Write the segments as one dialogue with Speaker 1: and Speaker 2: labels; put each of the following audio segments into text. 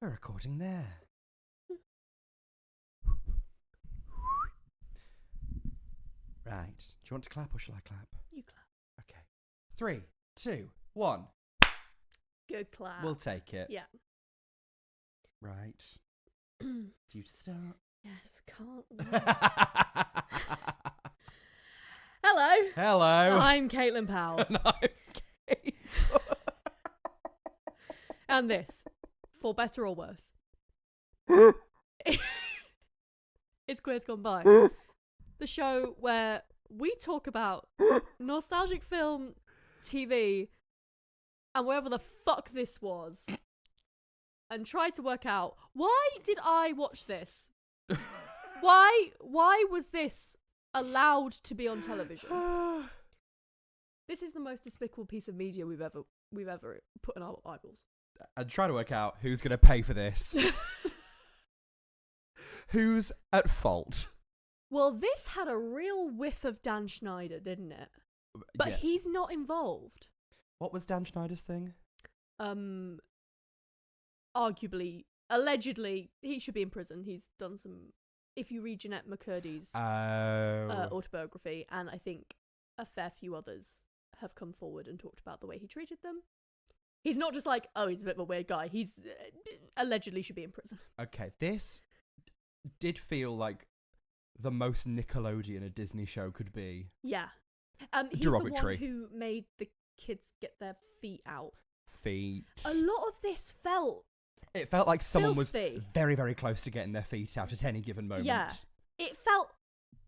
Speaker 1: We're recording there. Right. Do you want to clap or shall I clap?
Speaker 2: You clap.
Speaker 1: Okay. 3, 2, 1.
Speaker 2: Good clap.
Speaker 1: We'll take it.
Speaker 2: Yeah.
Speaker 1: Right. It's you to start.
Speaker 2: Yes, can't wait. Hello.
Speaker 1: Hello.
Speaker 2: I'm Caitlin Powell.
Speaker 1: And I'm Kate.
Speaker 2: And this, for better or worse, it's Queers Gone By. The show where we talk about nostalgic film, TV, and wherever the fuck this was, and try to work out, why did I watch this? Why was this allowed to be on television? This is the most despicable piece of media we've ever put in our eyeballs.
Speaker 1: And try to work out who's going to pay for this. Who's at fault?
Speaker 2: Well, this had a real whiff of Dan Schneider, didn't it? But
Speaker 1: Yeah.
Speaker 2: he's not involved.
Speaker 1: What was Dan Schneider's thing?
Speaker 2: Arguably, allegedly, he should be in prison. He's done some... If you read Jeanette McCurdy's autobiography, and I think a fair few others have come forward and talked about the way he treated them. He's not just like, oh, he's a bit of a weird guy. He's allegedly should be in prison.
Speaker 1: Okay, this did feel like the most Nickelodeon a Disney show could be.
Speaker 2: Yeah. He's
Speaker 1: Derogatory.
Speaker 2: the one who made the kids get their feet out.
Speaker 1: Feet.
Speaker 2: A lot of this felt...
Speaker 1: It felt like someone was
Speaker 2: filthy.
Speaker 1: very, very close to getting their feet out at any given moment.
Speaker 2: Yeah. It felt...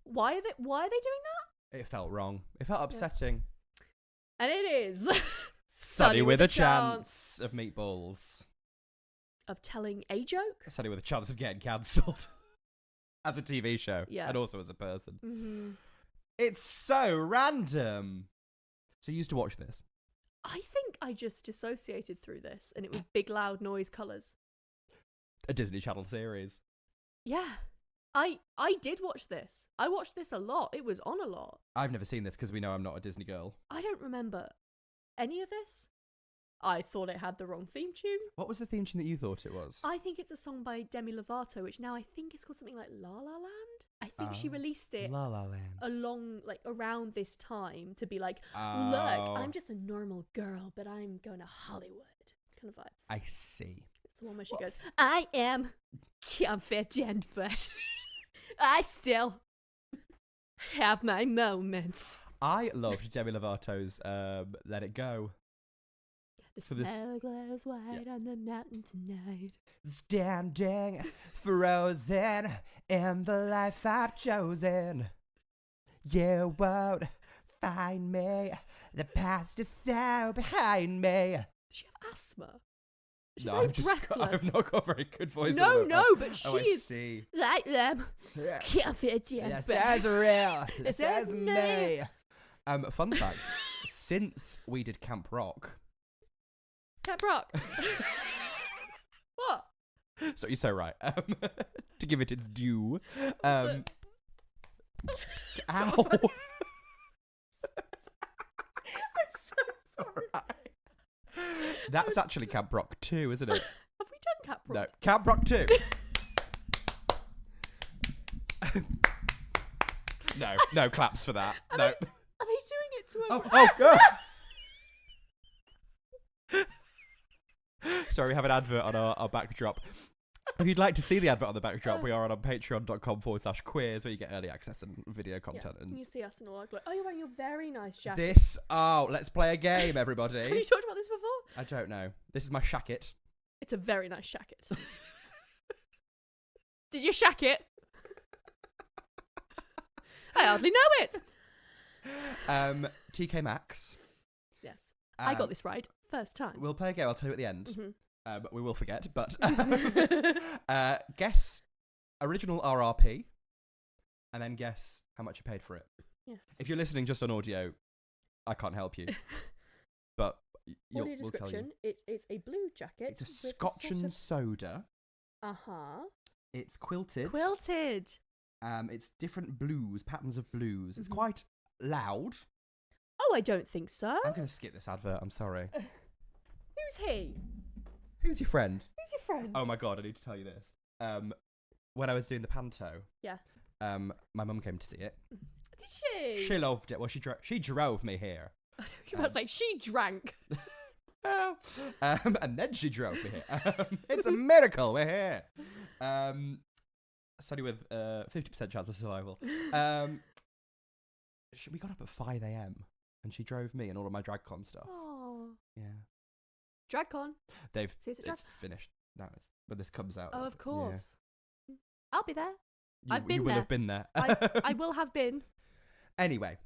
Speaker 2: Why are they doing that?
Speaker 1: It felt wrong. It felt upsetting.
Speaker 2: And it is...
Speaker 1: Sonny with a chance of meatballs.
Speaker 2: Of telling a joke?
Speaker 1: Sonny with a chance of getting cancelled. As a TV show.
Speaker 2: Yeah.
Speaker 1: And also as a person.
Speaker 2: Mm-hmm.
Speaker 1: It's so random. So you used to watch this?
Speaker 2: I think I just dissociated through this, and it was big, loud noise colours.
Speaker 1: A Disney Channel series.
Speaker 2: Yeah. I did watch this. I watched this a lot. It was on a lot.
Speaker 1: I've never seen this because we know I'm not a Disney girl.
Speaker 2: I don't remember any of this. I thought it had the wrong theme tune.
Speaker 1: What was the theme tune that you thought it was?
Speaker 2: I think it's a song by Demi Lovato, which now I think is called something like La La Land. I think she released it
Speaker 1: La La Land.
Speaker 2: around this time to be like,
Speaker 1: Oh.
Speaker 2: look, I'm just a normal girl, but I'm going to Hollywood. Kind of vibes.
Speaker 1: I see.
Speaker 2: It's the one where she goes, I am confident, but I still have my moments.
Speaker 1: I loved Demi Lovato's Let It Go.
Speaker 2: The
Speaker 1: For this-
Speaker 2: snow glows white on the mountain tonight.
Speaker 1: Standing frozen in the life I've chosen. You won't find me. The past is so behind me.
Speaker 2: Does she have asthma? She's
Speaker 1: No,
Speaker 2: very
Speaker 1: I've
Speaker 2: breathless.
Speaker 1: I've not got a very good voice.
Speaker 2: No,
Speaker 1: at the
Speaker 2: no,
Speaker 1: moment.
Speaker 2: but
Speaker 1: Oh, I
Speaker 2: she's
Speaker 1: see.
Speaker 2: like them.
Speaker 1: Yeah.
Speaker 2: Confident,
Speaker 1: This
Speaker 2: but
Speaker 1: is real.
Speaker 2: This
Speaker 1: This
Speaker 2: is
Speaker 1: is
Speaker 2: me.
Speaker 1: me. Fun fact: since we did Camp Rock,
Speaker 2: Camp Rock. What?
Speaker 1: so you're so right. To give it its due.
Speaker 2: What's
Speaker 1: Ow.
Speaker 2: I'm so sorry.
Speaker 1: That's actually Camp Rock 2, isn't it?
Speaker 2: Have we done Camp Rock?
Speaker 1: No, Camp Rock 2. No claps for that.
Speaker 2: Are
Speaker 1: No.
Speaker 2: Are they doing it to a...
Speaker 1: Oh, God. Sorry, we have an advert on our backdrop. If you'd like to see the advert on the backdrop, we are on patreon.com/queers, where you get early access and video
Speaker 2: Yeah.
Speaker 1: content.
Speaker 2: Can
Speaker 1: And
Speaker 2: you see us in all our glory? Oh, you're wearing your very nice jacket.
Speaker 1: let's play a game,
Speaker 2: Have you
Speaker 1: everybody.
Speaker 2: talked about this before?
Speaker 1: I don't know. This is my shacket.
Speaker 2: It's a very nice jacket. Did you shack it? I hardly know it.
Speaker 1: TK Maxx.
Speaker 2: Yes. I got
Speaker 1: Um,
Speaker 2: this right. First time.
Speaker 1: We'll play a game. I'll tell you at the end.
Speaker 2: Mhm.
Speaker 1: We will forget, but guess original RRP, and then guess how much you paid for it.
Speaker 2: Yes.
Speaker 1: If you're listening just on audio, I can't help you, but
Speaker 2: Audio
Speaker 1: we'll tell
Speaker 2: description.
Speaker 1: you.
Speaker 2: It's a blue jacket.
Speaker 1: It's a
Speaker 2: with
Speaker 1: Scotch
Speaker 2: sort
Speaker 1: and
Speaker 2: of-
Speaker 1: soda.
Speaker 2: Uh-huh.
Speaker 1: It's quilted.
Speaker 2: Quilted.
Speaker 1: It's different blues, patterns of blues. It's
Speaker 2: Mhm.
Speaker 1: quite loud.
Speaker 2: Oh, I don't think so.
Speaker 1: I'm going to skip this advert. I'm sorry.
Speaker 2: Who's he?
Speaker 1: Who's your friend?
Speaker 2: Who's your friend?
Speaker 1: Oh my god, I need to tell you this. When I was doing the panto,
Speaker 2: Yeah.
Speaker 1: My mum came to see it.
Speaker 2: Did she?
Speaker 1: She loved it. Well, she drove me here.
Speaker 2: I thought you were about to say she drank.
Speaker 1: And then she drove me here. It's a miracle. We're here. Sonny with 50% chance of survival. We got up at 5 a.m. and she drove me and all of my DragCon stuff.
Speaker 2: Oh.
Speaker 1: Yeah.
Speaker 2: DragCon.
Speaker 1: It's finished. No, it's when this comes out.
Speaker 2: Oh, of course. Yeah. I'll be there. I've been
Speaker 1: you will
Speaker 2: there.
Speaker 1: have been there.
Speaker 2: I will have been.
Speaker 1: Anyway,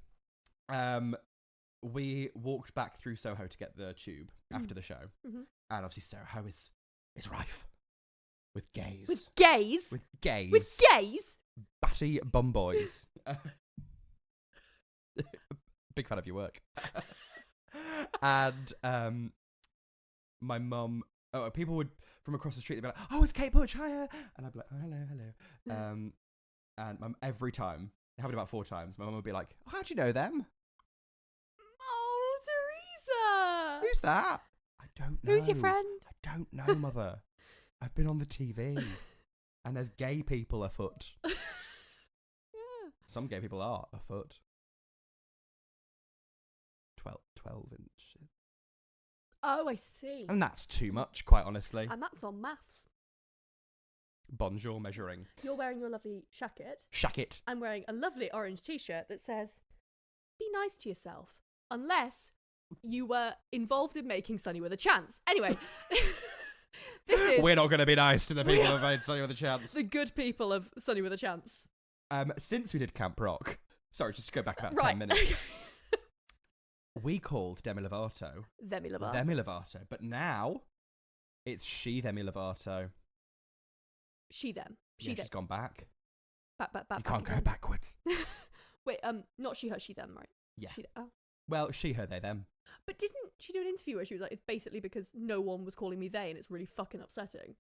Speaker 1: we walked back through Soho to get the tube after the show, and obviously Soho is rife with gays.
Speaker 2: With gays.
Speaker 1: With gays.
Speaker 2: With gays.
Speaker 1: Batty bum boys. Big fan of your work. And my mum. Oh, people would from across the street. They'd be like, "Oh, it's Kate Butch, hiya," and I'd be like, oh, "Hello." And every time, it happened about 4 times, my mum would be like, oh, "How'd you know them?"
Speaker 2: Oh, Teresa.
Speaker 1: Who's that? I don't know.
Speaker 2: Who's your friend?
Speaker 1: I don't know, mother. I've been on the TV, and there's gay people afoot.
Speaker 2: Yeah.
Speaker 1: Some gay people are afoot. 12 inches.
Speaker 2: Oh, I see.
Speaker 1: And that's too much, quite honestly.
Speaker 2: And that's on maths.
Speaker 1: Bonjour measuring.
Speaker 2: You're wearing your lovely shacket.
Speaker 1: Shacket.
Speaker 2: I'm wearing a lovely orange t-shirt that says, "Be nice to yourself, unless you were involved in making Sonny with a chance." Anyway, this is...
Speaker 1: We're not going to be nice to the people who made Sonny with a chance.
Speaker 2: The good people of Sonny with a chance.
Speaker 1: Since we did Camp Rock, sorry, just to go back about 10 minutes, we called Demi Lovato.
Speaker 2: Demi
Speaker 1: Lovato. But now, it's she, Demi Lovato.
Speaker 2: She, them.
Speaker 1: She's gone back.
Speaker 2: Back.
Speaker 1: You can't go backwards.
Speaker 2: Wait, not she, her, she, them, right?
Speaker 1: Yeah.
Speaker 2: Oh.
Speaker 1: Well, she, her, they, them.
Speaker 2: But didn't she do an interview where she was like, it's basically because no one was calling me they and it's really fucking upsetting?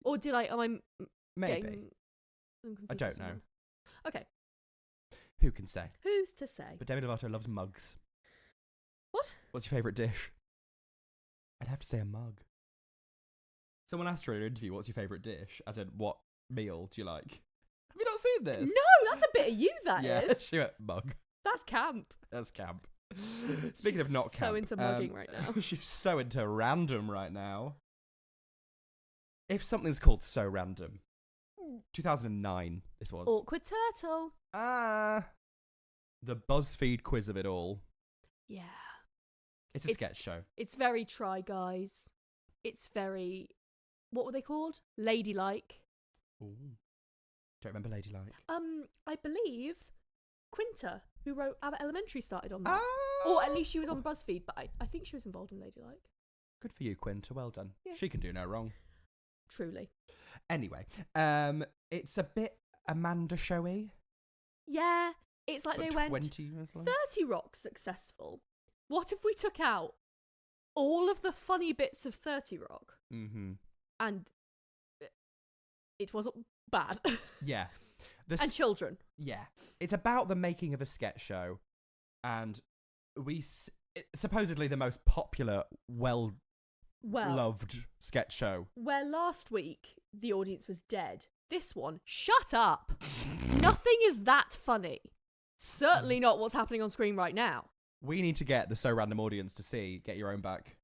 Speaker 2: Or am I
Speaker 1: Maybe. I don't know.
Speaker 2: Okay.
Speaker 1: Who can say?
Speaker 2: Who's to say?
Speaker 1: But Demi Lovato loves mugs.
Speaker 2: What?
Speaker 1: What's your favourite dish? I'd have to say a mug. Someone asked her in an interview, what's your favourite dish? As in, what meal do you like? Have you not seen this?
Speaker 2: No, that's a bit of you, that
Speaker 1: yeah,
Speaker 2: is.
Speaker 1: she went, mug.
Speaker 2: That's camp.
Speaker 1: That's camp. Speaking of not camp.
Speaker 2: So into mugging right now.
Speaker 1: She's so into random right now. If something's called So Random. 2009, this was.
Speaker 2: Awkward Turtle.
Speaker 1: The BuzzFeed quiz of it all.
Speaker 2: Yeah.
Speaker 1: It's a sketch show.
Speaker 2: It's very Try Guys. It's very... What were they called? Ladylike.
Speaker 1: Ooh. Don't remember Ladylike.
Speaker 2: I believe Quinta, who wrote Abbott Elementary, started on that. Or at least she was on BuzzFeed, but I think she was involved in Ladylike.
Speaker 1: Good for you, Quinta. Well done.
Speaker 2: Yeah.
Speaker 1: She can do no wrong.
Speaker 2: Truly.
Speaker 1: Anyway, it's a bit Amanda showy.
Speaker 2: Yeah, it's like
Speaker 1: But
Speaker 2: they went
Speaker 1: 20
Speaker 2: 30 Rock successful. What if we took out all of the funny bits of 30 Rock?
Speaker 1: Mm-hmm.
Speaker 2: And it wasn't bad.
Speaker 1: Yeah.
Speaker 2: And children.
Speaker 1: Yeah. It's about the making of a sketch show. And supposedly the most popular, loved sketch show.
Speaker 2: Where last week the audience was dead. This one, shut up. Nothing is that funny. Certainly not what's happening on screen right now.
Speaker 1: We need to get the So Random audience to Get Your Own Back.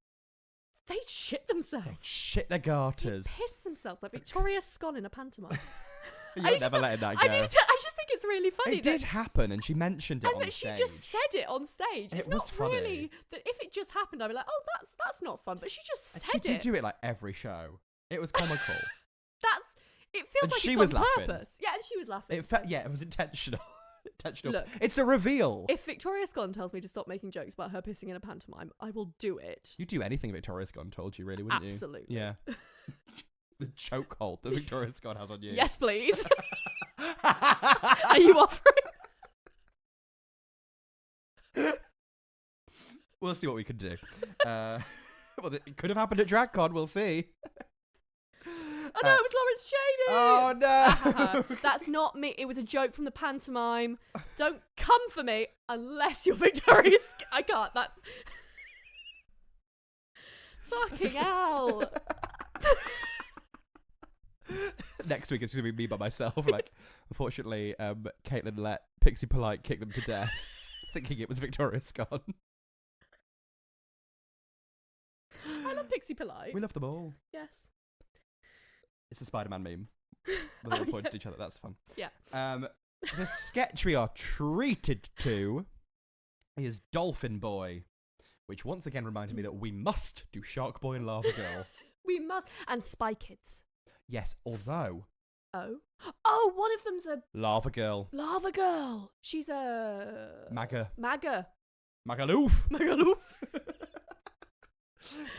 Speaker 2: They'd shit themselves.
Speaker 1: They'd shit their garters.
Speaker 2: They'd piss themselves like Victoria Scone in a pantomime.
Speaker 1: You're never letting that go.
Speaker 2: I just think it's really funny.
Speaker 1: It did happen, and she mentioned it on
Speaker 2: stage. And that she just said it on stage. It's
Speaker 1: was
Speaker 2: not
Speaker 1: funny.
Speaker 2: really that if it just happened, I'd be like, oh, that's not fun. But she just said it.
Speaker 1: She did do it like every show. It was comical.
Speaker 2: It feels
Speaker 1: And
Speaker 2: like
Speaker 1: she
Speaker 2: it's
Speaker 1: was
Speaker 2: on
Speaker 1: laughing.
Speaker 2: purpose. Yeah, and she was laughing.
Speaker 1: It was intentional.
Speaker 2: Look,
Speaker 1: it's a reveal.
Speaker 2: If Victoria Scone tells me to stop making jokes about her pissing in a pantomime, I will do it.
Speaker 1: You'd do anything Victoria Scone told you, really, wouldn't
Speaker 2: Absolutely.
Speaker 1: you? Yeah. The chokehold that Victoria Scone has on you.
Speaker 2: Yes, please. Are you offering?
Speaker 1: We'll see what we can do. Well, it could have happened at DragCon. We'll see.
Speaker 2: Oh no, it was Lawrence Cheney!
Speaker 1: Oh no!
Speaker 2: That's not me. It was a joke from the pantomime. Don't come for me unless you're Victoria's. I can't. That's Fucking hell.
Speaker 1: Next week it's going to be me by myself. Like, unfortunately, Caitlin let Pixie Polite kick them to death, thinking it was Victoria Scott.
Speaker 2: I love Pixie Polite.
Speaker 1: We love them all.
Speaker 2: Yes.
Speaker 1: It's the Spider-Man meme. With all pointed at each other. That's fun.
Speaker 2: Yeah.
Speaker 1: The sketch we are treated to is Dolphin Boy, which once again reminded me that we must do Shark Boy and Lava Girl.
Speaker 2: We must. And Spy Kids.
Speaker 1: Yes, although...
Speaker 2: Oh, one of them's a...
Speaker 1: Lava Girl.
Speaker 2: Lava Girl. She's a...
Speaker 1: MAGA.
Speaker 2: Magaloof.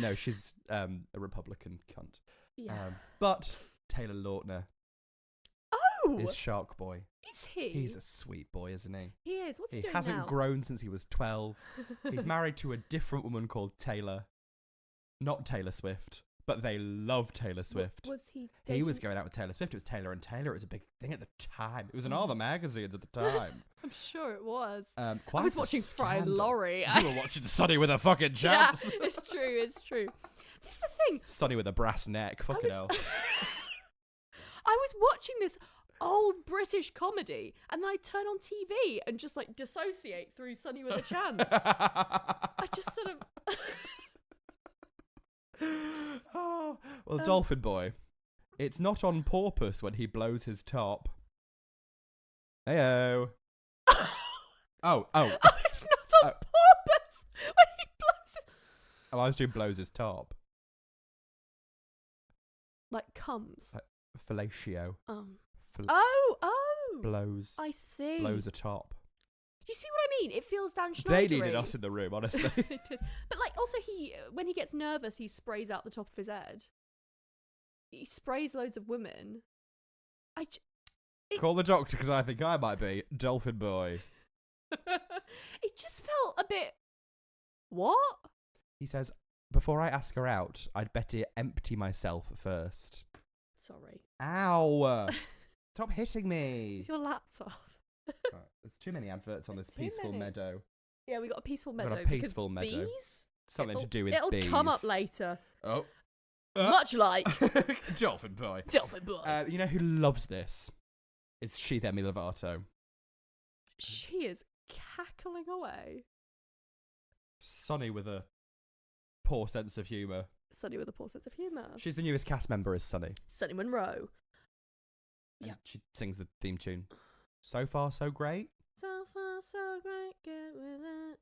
Speaker 1: No, she's a Republican cunt.
Speaker 2: Yeah.
Speaker 1: But Taylor Lautner is Shark Boy.
Speaker 2: Is he?
Speaker 1: He's a sweet boy, isn't he?
Speaker 2: He is. What's he doing
Speaker 1: now? He hasn't grown since he was 12. He's married to a different woman called Taylor. Not Taylor Swift, but they love Taylor Swift.
Speaker 2: Was he dating?
Speaker 1: He was going out with Taylor Swift. It was Taylor and Taylor. It was a big thing at the time. It was in all the magazines at the time.
Speaker 2: I'm sure it was.
Speaker 1: I
Speaker 2: was watching Fry and Laurie.
Speaker 1: You were watching Sonny with a fucking chance.
Speaker 2: Yeah, it's true. This is the thing.
Speaker 1: Sonny with a brass neck. Fucking hell.
Speaker 2: I was watching this old British comedy, and then I turn on TV and just like dissociate through Sonny with a Chance. I just sort of.
Speaker 1: Well, Dolphin Boy. It's not on purpose when he blows his top. Heyo. Oh.
Speaker 2: It's not on purpose when he blows it.
Speaker 1: Oh, I was doing blows his top.
Speaker 2: Like comes.
Speaker 1: Like fellatio. Blows.
Speaker 2: I see.
Speaker 1: Blows a top.
Speaker 2: You see what I mean? It feels Dan Schneider.
Speaker 1: They needed us in the room, honestly.
Speaker 2: They did. But like, also when he gets nervous, he sprays out the top of his head. He sprays loads of women.
Speaker 1: Call the doctor because I think I might be Dolphin Boy.
Speaker 2: It just felt a bit. What?
Speaker 1: He says, before I ask her out, I'd better empty myself first.
Speaker 2: Sorry.
Speaker 1: Ow! Stop hitting me.
Speaker 2: It's your laptop.
Speaker 1: Right, there's too many adverts on this peaceful meadow.
Speaker 2: Yeah, we got a peaceful meadow.
Speaker 1: Got a peaceful meadow.
Speaker 2: Bees?
Speaker 1: Something to do with
Speaker 2: it'll
Speaker 1: bees.
Speaker 2: Come up later.
Speaker 1: Oh.
Speaker 2: Much like
Speaker 1: Dolphin Boy.
Speaker 2: Dolphin Boy.
Speaker 1: You know who loves this? It's Demi Lovato.
Speaker 2: She is cackling away.
Speaker 1: Sonny with a poor sense of humour.
Speaker 2: Sonny with a poor sense of humour.
Speaker 1: She's the newest cast member as Sonny.
Speaker 2: Sonny Monroe.
Speaker 1: Yeah. She sings the theme tune. So far, so great.
Speaker 2: So far, so great. Get with it.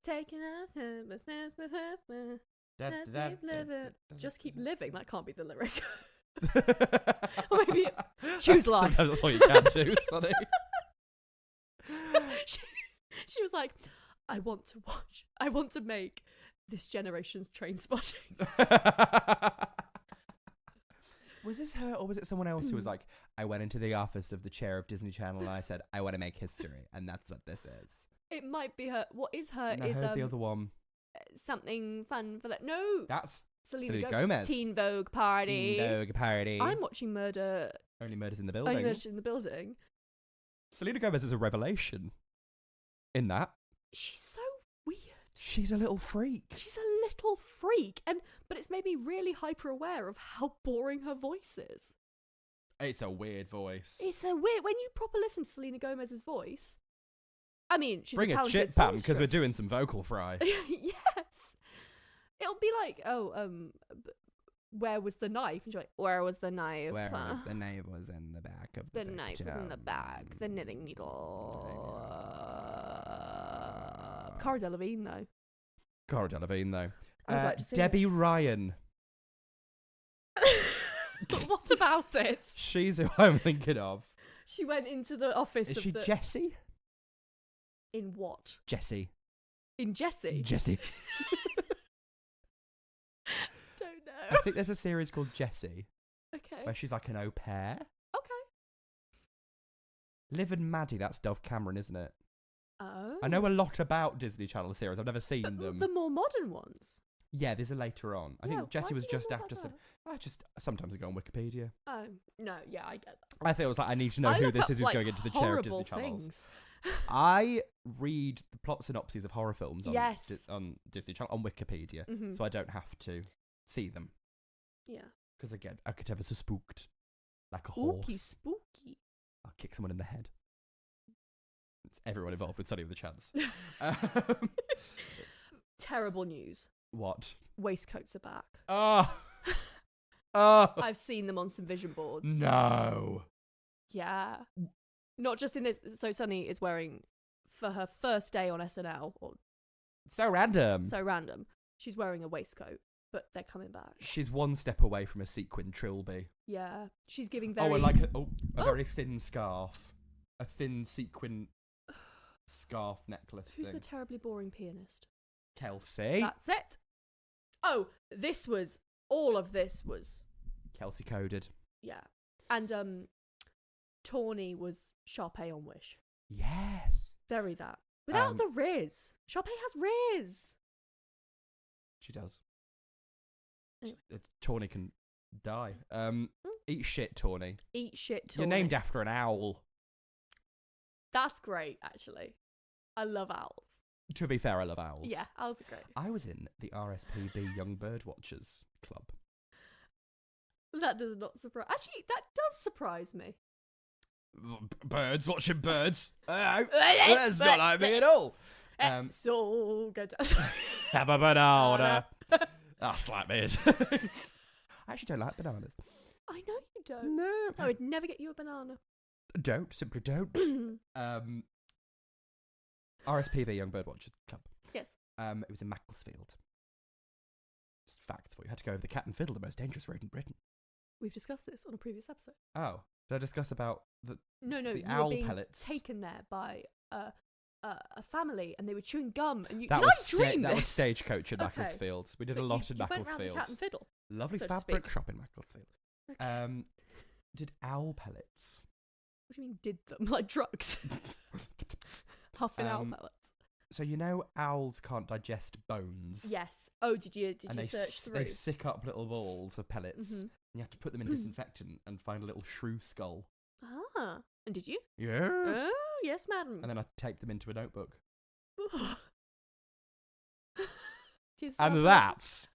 Speaker 2: Taking us to live it. Just keep living. That can't be the lyric. Or maybe choose life.
Speaker 1: Sometimes that's all you can do, Sonny.
Speaker 2: She was like, I want to make this generation's Train Spotting.
Speaker 1: Was this her or was it someone else who was like, I went into the office of the chair of Disney Channel and I said, I want to make history, and that's what this is.
Speaker 2: It might be her. What is her?
Speaker 1: No,
Speaker 2: is
Speaker 1: hers the other one.
Speaker 2: Something fun for that? No,
Speaker 1: that's
Speaker 2: Selena
Speaker 1: Gomez.
Speaker 2: Teen Vogue Party.
Speaker 1: Teen Vogue Party.
Speaker 2: I'm watching Murder.
Speaker 1: Only Murders in the Building.
Speaker 2: Only Murders in the Building.
Speaker 1: Selena Gomez is a revelation. In that,
Speaker 2: she's so weird.
Speaker 1: She's a little freak.
Speaker 2: But it's made me really hyper aware of how boring her voice is.
Speaker 1: It's a weird voice.
Speaker 2: It's a weird. When you proper listen to Selena Gomez's voice, I mean, she's
Speaker 1: Bring
Speaker 2: a talented
Speaker 1: chip pan
Speaker 2: songstress.
Speaker 1: because we're doing some vocal fry.
Speaker 2: Yes, it'll be like, where was the knife? And she's like, where was the knife?
Speaker 1: Where was the knife? Was in the back of the
Speaker 2: knife was in the bag. The knitting needle. Cara Delevingne, though.
Speaker 1: Cara Delevingne, though.
Speaker 2: I would like to see
Speaker 1: Debbie Ryan.
Speaker 2: What about it?
Speaker 1: She's who I'm thinking of.
Speaker 2: She went into the office
Speaker 1: Is
Speaker 2: of
Speaker 1: she Jessie?
Speaker 2: In what?
Speaker 1: Jessie.
Speaker 2: In Jessie?
Speaker 1: Jessie.
Speaker 2: Don't know.
Speaker 1: I think there's a series called Jessie.
Speaker 2: Okay.
Speaker 1: Where she's like an au pair.
Speaker 2: Okay.
Speaker 1: Liv and Maddie, that's Dove Cameron, isn't it?
Speaker 2: Oh.
Speaker 1: I know a lot about Disney Channel series. I've never seen them.
Speaker 2: The more modern ones.
Speaker 1: Yeah, there's a later on. I
Speaker 2: Yeah,
Speaker 1: think Jessie
Speaker 2: why
Speaker 1: was
Speaker 2: do you know
Speaker 1: just
Speaker 2: more
Speaker 1: after.
Speaker 2: about
Speaker 1: I just sometimes I go on Wikipedia.
Speaker 2: Oh, no, yeah, I get that.
Speaker 1: I think it was like I need to know
Speaker 2: I
Speaker 1: who
Speaker 2: look
Speaker 1: this
Speaker 2: up,
Speaker 1: is who's
Speaker 2: like,
Speaker 1: going into the chair of Disney
Speaker 2: horrible
Speaker 1: channels.
Speaker 2: things.
Speaker 1: I read the plot synopses of horror films on,
Speaker 2: Yes.
Speaker 1: on Disney Channel on Wikipedia,
Speaker 2: Mhm.
Speaker 1: so I don't have to see them.
Speaker 2: Yeah.
Speaker 1: Because again, I could ever so spooked like a horse.
Speaker 2: Spooky.
Speaker 1: I'll kick someone in the head. It's everyone involved with Sonny with a chance. um,
Speaker 2: Terrible news.
Speaker 1: what?
Speaker 2: Waistcoats are back.
Speaker 1: Oh. Oh.
Speaker 2: I've seen them on some vision boards.
Speaker 1: No.
Speaker 2: Yeah. Not just in this. So Sonny is wearing, for her first day on SNL, or
Speaker 1: So random.
Speaker 2: so random, she's wearing a waistcoat, but they're coming back.
Speaker 1: She's one step away from a sequin trilby.
Speaker 2: Yeah. She's giving very...
Speaker 1: Oh, and like a very thin scarf. A thin sequin scarf necklace
Speaker 2: Who's
Speaker 1: thing.
Speaker 2: the terribly boring pianist?
Speaker 1: Kelsey.
Speaker 2: That's it. Oh, all of this was,
Speaker 1: Kelsey coded.
Speaker 2: yeah. And Tawny was Sharpay on Wish.
Speaker 1: Yes.
Speaker 2: Very that. Without the Riz. Sharpay has Riz.
Speaker 1: She does.
Speaker 2: Anyway.
Speaker 1: Tawny can die. Eat shit, Tawny.
Speaker 2: Eat shit, Tawny.
Speaker 1: You're named after an owl.
Speaker 2: That's great, actually. I love owls.
Speaker 1: To be fair, I love owls.
Speaker 2: Yeah, owls are great.
Speaker 1: I was in the RSPB Young Bird Watchers Club.
Speaker 2: That does not surprise... Actually, that does surprise me.
Speaker 1: Birds watching birds. That's not like me at all.
Speaker 2: So good.
Speaker 1: Have a banana. That's like me. I actually don't like bananas.
Speaker 2: I know you don't.
Speaker 1: No.
Speaker 2: I would never get you a banana.
Speaker 1: Simply don't. RSPB Young Bird Watchers Club.
Speaker 2: Yes.
Speaker 1: It was in Macclesfield. Just facts for you. Had to go over the cat and fiddle, the most dangerous road in Britain.
Speaker 2: We've discussed this on a previous episode.
Speaker 1: Oh, did I discuss about the
Speaker 2: No,
Speaker 1: the
Speaker 2: you
Speaker 1: owl
Speaker 2: were being
Speaker 1: pellets?
Speaker 2: taken there by a family, and they were chewing gum, and you.
Speaker 1: That
Speaker 2: Did
Speaker 1: was
Speaker 2: I dream
Speaker 1: that
Speaker 2: this?
Speaker 1: was Stagecoach in
Speaker 2: Okay.
Speaker 1: Macclesfield. We did
Speaker 2: But
Speaker 1: a lot in
Speaker 2: you went round
Speaker 1: Macclesfield.
Speaker 2: the cat and fiddle.
Speaker 1: Lovely
Speaker 2: so to
Speaker 1: fabric
Speaker 2: speak.
Speaker 1: shop in Macclesfield.
Speaker 2: Okay.
Speaker 1: Did owl pellets.
Speaker 2: What do you mean? Did them like drugs? Huffing owl pellets.
Speaker 1: So you know owls can't digest bones.
Speaker 2: Yes. Oh, did you
Speaker 1: And they
Speaker 2: search through?
Speaker 1: they sick up little balls of pellets.
Speaker 2: Mhm.
Speaker 1: And you have to put them in disinfectant and find a little shrew skull.
Speaker 2: Ah, and did you?
Speaker 1: Yeah.
Speaker 2: Oh, yes, madam.
Speaker 1: And then I taped them into a notebook.
Speaker 2: And
Speaker 1: that's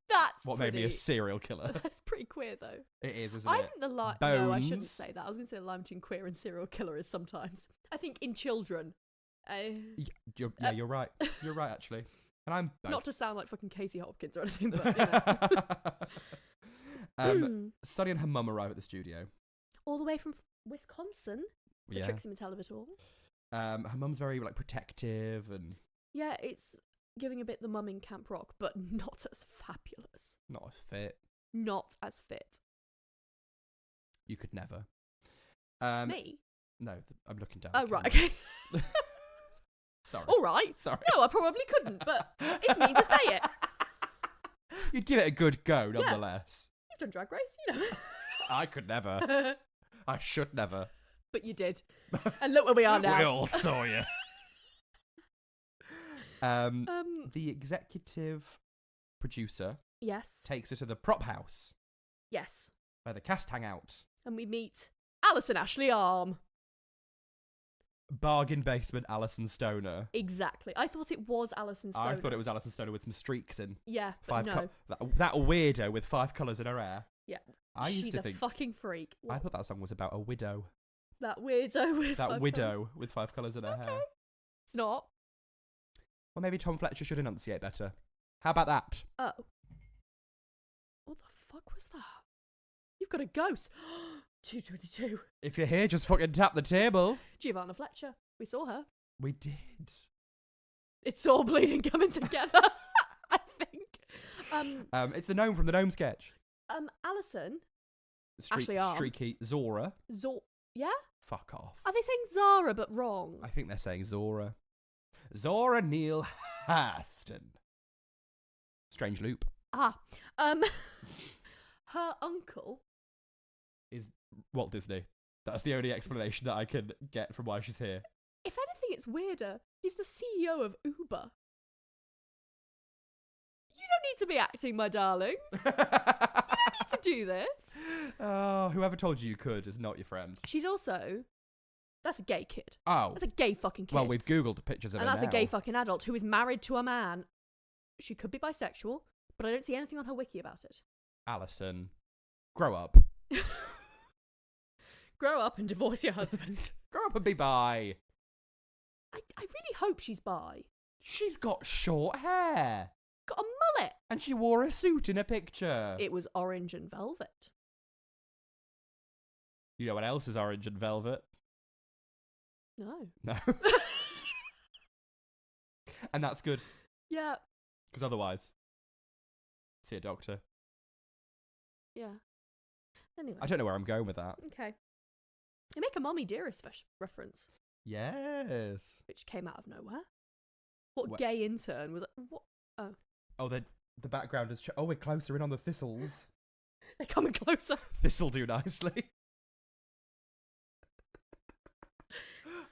Speaker 2: that's
Speaker 1: what made me a serial killer.
Speaker 2: That's pretty queer, though.
Speaker 1: It is, isn't
Speaker 2: I
Speaker 1: it?
Speaker 2: think the line. No, I shouldn't
Speaker 1: Bones.
Speaker 2: say that. I was going to say the line between queer and serial killer is sometimes. I think in children.
Speaker 1: You're right. You're right, actually. And I'm both.
Speaker 2: Not to sound like fucking Katie Hopkins or anything, but you know.
Speaker 1: Sonny and her mum arrive at the studio.
Speaker 2: All the way from Wisconsin. The
Speaker 1: Yeah.
Speaker 2: Trixie Mattel of it all.
Speaker 1: Her mum's very like protective and
Speaker 2: Yeah, it's giving a bit the mum in Camp Rock, but not as fabulous.
Speaker 1: not as fit.
Speaker 2: Not as fit.
Speaker 1: You could never.
Speaker 2: Me?
Speaker 1: No, I'm looking down.
Speaker 2: Oh, right, okay.
Speaker 1: Sorry.
Speaker 2: All right.
Speaker 1: Sorry.
Speaker 2: No, I probably couldn't, but it's me to say it.
Speaker 1: You'd give it a good go, nonetheless.
Speaker 2: You've done Drag Race, you know.
Speaker 1: I could never. I should never.
Speaker 2: But you did. And look where we are now.
Speaker 1: We all saw you. The executive producer
Speaker 2: Yes.
Speaker 1: takes her to the prop house
Speaker 2: Yes.
Speaker 1: where the cast hang out.
Speaker 2: And we meet Alison Ashley Arm.
Speaker 1: Bargain basement Alison Stoner.
Speaker 2: Exactly. I thought it was Alison Stoner.
Speaker 1: I thought it was Alison Stoner with some streaks in.
Speaker 2: Yeah, but no.
Speaker 1: That weirdo with 5 colours in her hair.
Speaker 2: Yeah.
Speaker 1: I used
Speaker 2: She's
Speaker 1: to
Speaker 2: a
Speaker 1: think.
Speaker 2: fucking freak.
Speaker 1: I thought that song was about a widow.
Speaker 2: That weirdo with
Speaker 1: That
Speaker 2: 5
Speaker 1: widow
Speaker 2: colours.
Speaker 1: with 5 colours in her hair.
Speaker 2: It's not.
Speaker 1: Well, maybe Tom Fletcher should enunciate better. How about that?
Speaker 2: Oh. What the fuck was that? You've got a ghost. 222.
Speaker 1: If you're here, just fucking tap the table.
Speaker 2: Giovanna Fletcher. We saw her.
Speaker 1: We did.
Speaker 2: It's all bleeding coming together, I think.
Speaker 1: It's the gnome from the gnome sketch.
Speaker 2: Alison. Ashley Arm.
Speaker 1: Streaky Zora.
Speaker 2: Yeah?
Speaker 1: Fuck off.
Speaker 2: Are they saying Zara but wrong?
Speaker 1: I think they're saying Zora. Zora Neale Hurston. Strange loop.
Speaker 2: Ah. Her uncle.
Speaker 1: Is Walt Disney. That's the only explanation that I can get from why she's here.
Speaker 2: If anything, it's weirder. He's the CEO of Uber. don't need to be acting, my darling. You don't need to do this.
Speaker 1: Oh, whoever told you could is not your friend.
Speaker 2: She's also... That's a gay kid.
Speaker 1: Oh.
Speaker 2: That's a gay fucking kid.
Speaker 1: Well, we've Googled pictures of her
Speaker 2: and that's
Speaker 1: now.
Speaker 2: a gay fucking adult who is married to a man. She could be bisexual, but I don't see anything on her wiki about it.
Speaker 1: Alison, grow up.
Speaker 2: Grow up and divorce your husband.
Speaker 1: Grow up and be bi.
Speaker 2: I really hope she's bi.
Speaker 1: She's got short hair.
Speaker 2: Got a mullet.
Speaker 1: And she wore a suit in a picture.
Speaker 2: It was orange and velvet.
Speaker 1: You know what else is orange and velvet?
Speaker 2: No.
Speaker 1: No. And that's good.
Speaker 2: Yeah.
Speaker 1: Because otherwise, see a doctor.
Speaker 2: Yeah. Anyway.
Speaker 1: I don't know where I'm going with that.
Speaker 2: Okay. They make a Mommy Dearest reference.
Speaker 1: Yes.
Speaker 2: Which came out of nowhere. What
Speaker 1: Wh-
Speaker 2: gay intern was like, what?
Speaker 1: Oh, the background is... oh, we're closer in on the thistles.
Speaker 2: They're coming closer.
Speaker 1: This'll do nicely.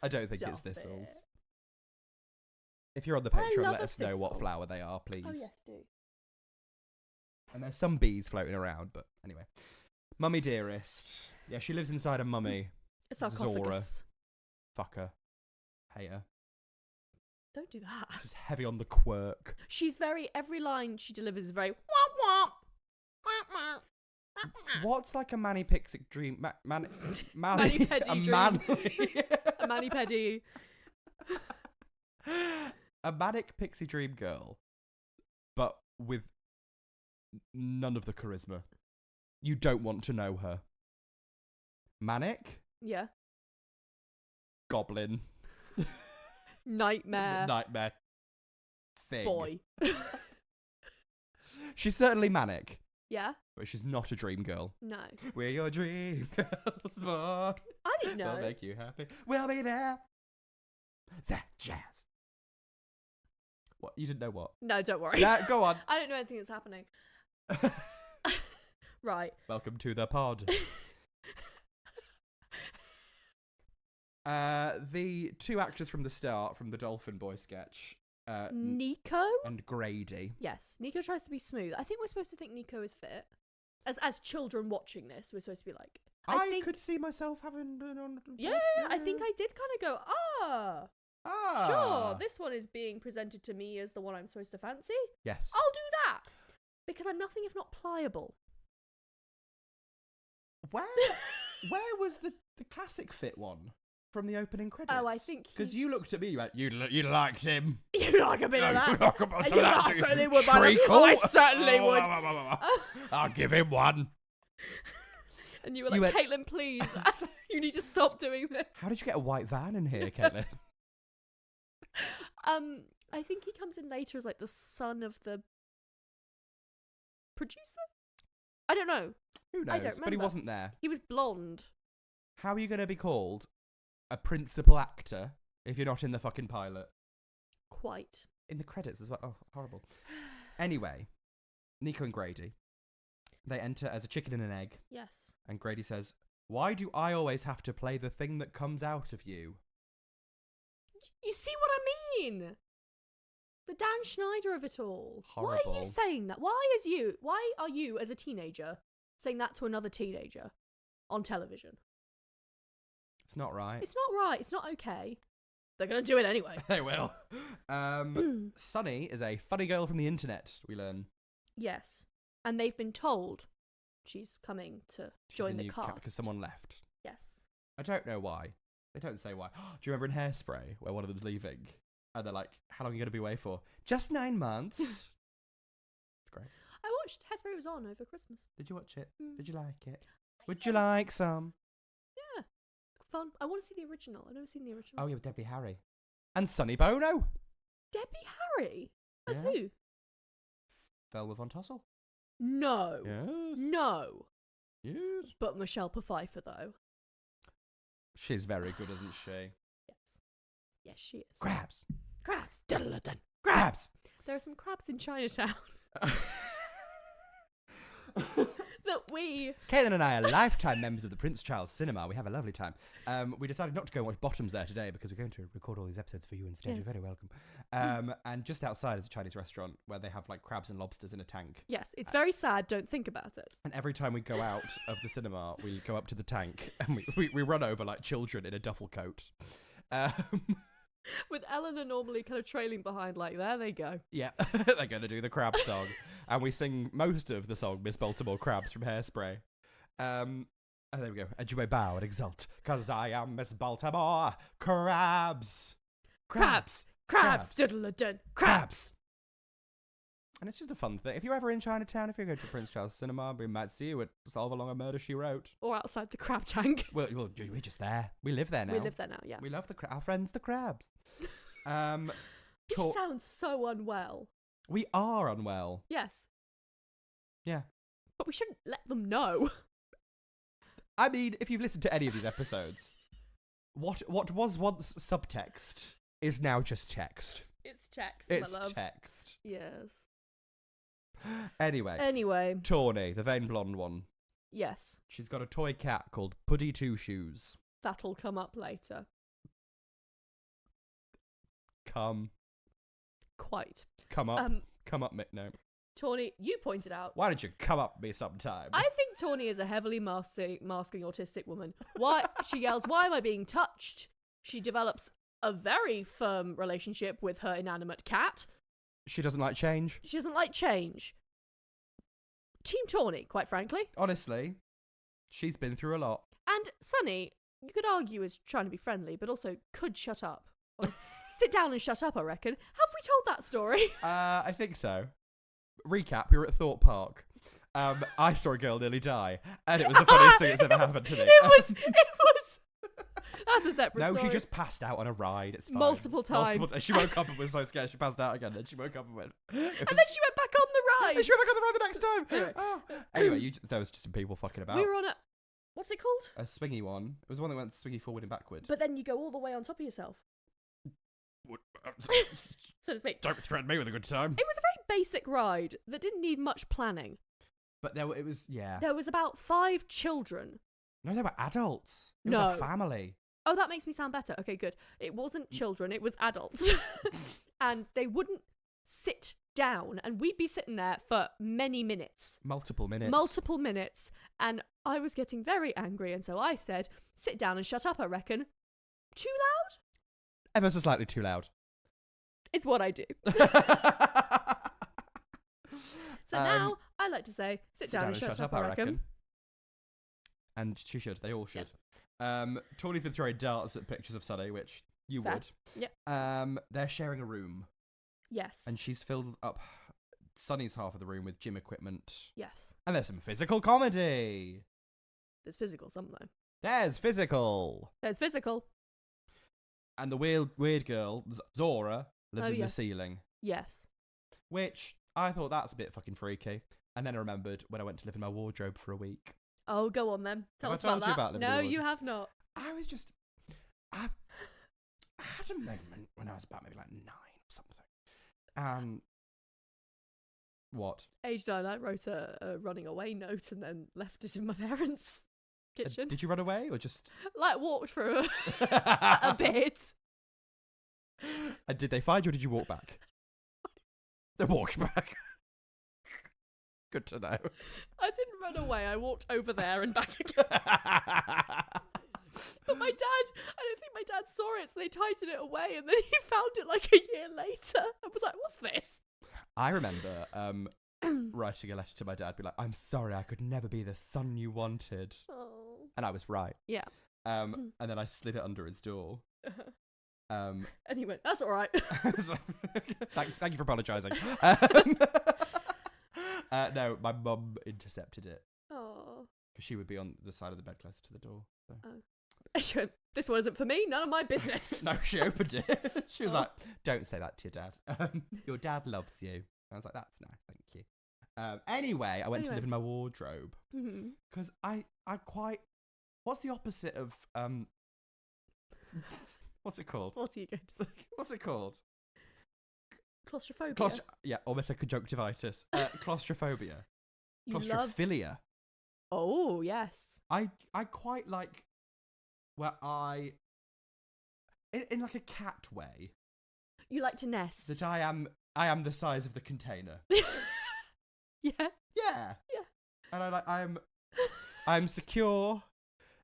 Speaker 1: I don't think it's
Speaker 2: Stop it.
Speaker 1: thistles. If you're on the
Speaker 2: I
Speaker 1: Patreon,
Speaker 2: love
Speaker 1: let
Speaker 2: a
Speaker 1: us know what
Speaker 2: thistle.
Speaker 1: flower they are, please.
Speaker 2: Oh, yes, do.
Speaker 1: And there's some bees floating around, but anyway. Mummy Dearest. Yeah, she lives inside a mummy.
Speaker 2: A sarcophagus.
Speaker 1: Fuck her. Hate her.
Speaker 2: Don't do that.
Speaker 1: She's heavy on the quirk.
Speaker 2: She's very... Every line she delivers is very... Womp womp. Womp womp.
Speaker 1: What's like a Manny Pixic dream?
Speaker 2: Mani-pedi
Speaker 1: a
Speaker 2: dream.
Speaker 1: manly-
Speaker 2: A mani-pedi.
Speaker 1: a manic pixie dream girl, but with none of the charisma. You don't want to know her. Manic,
Speaker 2: Yeah.
Speaker 1: goblin,
Speaker 2: Nightmare.
Speaker 1: nightmare thing.
Speaker 2: Boy.
Speaker 1: She's certainly manic,
Speaker 2: Yeah?
Speaker 1: but she's not a dream girl.
Speaker 2: No.
Speaker 1: We're your dream girls, boy.
Speaker 2: I didn't know.
Speaker 1: We'll make you happy. We'll be there. That jazz. What? You didn't know what?
Speaker 2: No, don't worry.
Speaker 1: Yeah, go on.
Speaker 2: I don't know anything that's happening. Right.
Speaker 1: Welcome to the pod. The two actors from the start, from the Dolphin Boy sketch,
Speaker 2: Nico?
Speaker 1: and Grady.
Speaker 2: Yes. Nico tries to be smooth. I think we're supposed to think Nico is fit. As children watching this, we're supposed to be like...
Speaker 1: I
Speaker 2: think,
Speaker 1: could see myself having been on...
Speaker 2: Yeah, I think I did kind of go, sure, this one is being presented to me as the one I'm supposed to fancy.
Speaker 1: Yes.
Speaker 2: I'll do that. Because I'm nothing if not pliable.
Speaker 1: Where was the classic fit one from the opening credits?
Speaker 2: Oh, I think
Speaker 1: because you looked at me, you went, you liked him.
Speaker 2: You like a bit of that.
Speaker 1: You like a bit of
Speaker 2: And you
Speaker 1: that,
Speaker 2: I
Speaker 1: do
Speaker 2: certainly
Speaker 1: you?
Speaker 2: would. by the-
Speaker 1: Treacle?
Speaker 2: Oh, I certainly would.
Speaker 1: I'll give him one.
Speaker 2: And you were like,
Speaker 1: went-
Speaker 2: Caitlin, please. You need to stop doing this.
Speaker 1: How did you get a white van in here, Caitlin?
Speaker 2: I think he comes in later as like the son of the producer. I don't know.
Speaker 1: Who
Speaker 2: I
Speaker 1: knows?
Speaker 2: don't
Speaker 1: But he
Speaker 2: remember.
Speaker 1: wasn't there.
Speaker 2: He was blonde.
Speaker 1: How are you going to be called a principal actor if you're not in the fucking pilot?
Speaker 2: Quite.
Speaker 1: In the credits as well. Oh, horrible. Anyway, Nico and Grady. They enter as a chicken and an egg.
Speaker 2: Yes.
Speaker 1: And Grady says, "Why do I always have to play the thing that comes out of you?"
Speaker 2: You see what I mean? The Dan Schneider of it all. Why are
Speaker 1: Horrible.
Speaker 2: you saying that? Why are you as a teenager saying that to another teenager on television?
Speaker 1: It's not right.
Speaker 2: It's not right. It's not okay. They're going to do it anyway.
Speaker 1: They will. Sonny is a funny girl from the internet, we learn.
Speaker 2: Yes. And they've been told she's coming to
Speaker 1: She's
Speaker 2: join the
Speaker 1: new
Speaker 2: cast.
Speaker 1: because someone left.
Speaker 2: Yes.
Speaker 1: I don't know why. They don't say why. Do you remember in Hairspray where one of them's leaving? And they're like, "How long are you going to be away for?" "Just 9 months." It's great.
Speaker 2: I watched Hairspray was on over Christmas.
Speaker 1: Did you watch it?
Speaker 2: Mm.
Speaker 1: Did you like it? Would you like some?
Speaker 2: Yeah. Fun. I want to see the original. I've never seen the original.
Speaker 1: Oh, yeah, with Debbie Harry. And Sonny Bono.
Speaker 2: Debbie Harry? As
Speaker 1: Yeah.
Speaker 2: who?
Speaker 1: Velma Von Tossel.
Speaker 2: No.
Speaker 1: Yes.
Speaker 2: No.
Speaker 1: Yes.
Speaker 2: But Michelle Pfeiffer, though.
Speaker 1: She's very good, isn't she?
Speaker 2: Yes. Yes, she is.
Speaker 1: Crabs.
Speaker 2: Crabs. Diddle-a-dun.
Speaker 1: Crabs.
Speaker 2: There are some crabs in Chinatown. We.
Speaker 1: Caitlin and I are lifetime members of the Prince Charles Cinema. We have a lovely time. We decided not to go and watch Bottoms there today because we're going to record all these episodes for you instead.
Speaker 2: Yes.
Speaker 1: You're very welcome. And just outside is a Chinese restaurant where they have like crabs and lobsters in a tank.
Speaker 2: Yes, it's very sad. Don't think about it.
Speaker 1: And every time we go out of the cinema, we go up to the tank and we run over like children in a duffel coat.
Speaker 2: With Eleanor normally kind of trailing behind, like, there they go.
Speaker 1: Yeah, they're going to do the crab song. And we sing most of the song Miss Baltimore Crabs from Hairspray. And there we go. And you may bow and exult, because I am Miss Baltimore Crabs.
Speaker 2: Crabs. Diddle-a-dun. Crabs.
Speaker 1: And it's just a fun thing. If you're ever in Chinatown, if you go to Prince Charles Cinema, we might see you at Solve Along a Murder, She Wrote.
Speaker 2: Or outside the crab tank.
Speaker 1: Well, we're just there. We live there now.
Speaker 2: We live there now, yeah.
Speaker 1: We love our friends, the crabs.
Speaker 2: You sound so unwell.
Speaker 1: We are unwell.
Speaker 2: Yes.
Speaker 1: Yeah.
Speaker 2: But we shouldn't let them know.
Speaker 1: I mean, if you've listened to any of these episodes, what was once subtext is now just text.
Speaker 2: It's text,
Speaker 1: It's
Speaker 2: my love.
Speaker 1: text.
Speaker 2: Yes.
Speaker 1: Anyway. Tawny, the vain blonde one.
Speaker 2: Yes.
Speaker 1: She's got a toy cat called Puddy Two Shoes.
Speaker 2: That'll come up later.
Speaker 1: Come up. Come up, no.
Speaker 2: Tawny, you pointed out.
Speaker 1: Why don't you come up me sometime?
Speaker 2: I think Tawny is a heavily masking autistic woman. Why? She yells, "Why am I being touched?" She develops a very firm relationship with her inanimate cat.
Speaker 1: She doesn't like change.
Speaker 2: She doesn't like change. Team Tawny, quite frankly.
Speaker 1: Honestly, she's been through a lot.
Speaker 2: And Sonny, you could argue is trying to be friendly, but also could shut up. Or sit down and shut up, I reckon. Have we told that story?
Speaker 1: I think so. Recap, we were at Thorpe Park. I saw a girl nearly die, and it was the funniest thing that's ever happened to me.
Speaker 2: It was. That's a separate story.
Speaker 1: No, she just passed out on a ride. It's fine.
Speaker 2: Multiple times.
Speaker 1: She woke up and was so scared she passed out again. Then she woke up and went.
Speaker 2: And then she went back on the ride.
Speaker 1: And she went back on the ride the next time. Anyway, there was just some people fucking about.
Speaker 2: We were on a. What's it called?
Speaker 1: A swingy one. It was one that went swingy forward and backward.
Speaker 2: But then you go all the way on top of yourself. So to speak.
Speaker 1: Don't threaten me with a good time.
Speaker 2: It was a very basic ride that didn't need much planning.
Speaker 1: But it was, yeah.
Speaker 2: There was about 5 children.
Speaker 1: No, they were adults. It
Speaker 2: No.
Speaker 1: was a family.
Speaker 2: Oh, that makes me sound better. Okay, good. It wasn't children, it was adults. And they wouldn't sit down, and we'd be sitting there for many minutes.
Speaker 1: Multiple minutes.
Speaker 2: And I was getting very angry, and so I said, sit down and shut up, I reckon. Too loud?
Speaker 1: Ever so slightly too loud.
Speaker 2: It's what I do. So now, I like to say, sit down and shut up, I reckon.
Speaker 1: And she should. They all should.
Speaker 2: Yes.
Speaker 1: Tawny's been throwing darts at pictures of Sonny, which you
Speaker 2: Fair.
Speaker 1: would.
Speaker 2: Yep.
Speaker 1: They're sharing a room.
Speaker 2: Yes.
Speaker 1: And she's filled up Sonny's half of the room with gym equipment.
Speaker 2: Yes.
Speaker 1: And there's some physical comedy.
Speaker 2: There's physical some, though.
Speaker 1: There's physical. And the weird girl, Zora, lives in the ceiling.
Speaker 2: Yes.
Speaker 1: Which, I thought that's a bit fucking freaky. And then I remembered when I went to live in my wardrobe for a week.
Speaker 2: Oh, go on then. Tell
Speaker 1: Have
Speaker 2: us
Speaker 1: I told
Speaker 2: about
Speaker 1: you
Speaker 2: that.
Speaker 1: about living in
Speaker 2: No,
Speaker 1: a
Speaker 2: you
Speaker 1: wardrobe?
Speaker 2: have not.
Speaker 1: I had a moment when I was about maybe like 9 or something. What?
Speaker 2: Age 9, I wrote a running away note and then left it in my parents' kitchen.
Speaker 1: Did you run away or just...
Speaker 2: Like, walked for a bit.
Speaker 1: And did they find you or did you walk back? They walked back. Good to know.
Speaker 2: I didn't run away. I walked over there and back again. But my dad, I don't think my dad saw it, so they tightened it away, and then he found it like a year later and was like, what's this?
Speaker 1: I remember writing a letter to my dad, be like, I'm sorry, I could never be the son you wanted.
Speaker 2: Oh.
Speaker 1: And I was right.
Speaker 2: Yeah.
Speaker 1: And then I slid it under his door.
Speaker 2: And he went, that's all right.
Speaker 1: Thank you for apologising. No, my mum intercepted it.
Speaker 2: Oh.
Speaker 1: Because she would be on the side of the bed close to the door. So.
Speaker 2: She went, this one isn't for me, none of my business.
Speaker 1: No, she opened it. She was like, don't say that to your dad. Your dad loves you. I was like, that's nice, thank you. Anyway, I went to live in my wardrobe. Because I quite... What's the opposite of... What's it called?
Speaker 2: What are you going to say?
Speaker 1: What's it called?
Speaker 2: Claustrophobia.
Speaker 1: Yeah, almost like conjunctivitis. Claustrophobia.
Speaker 2: You
Speaker 1: Claustrophilia.
Speaker 2: Oh, yes.
Speaker 1: I quite like where in like a cat way,
Speaker 2: You like to nest.
Speaker 1: that I am the size of the container.
Speaker 2: Yeah.
Speaker 1: Yeah.
Speaker 2: Yeah.
Speaker 1: And I'm secure.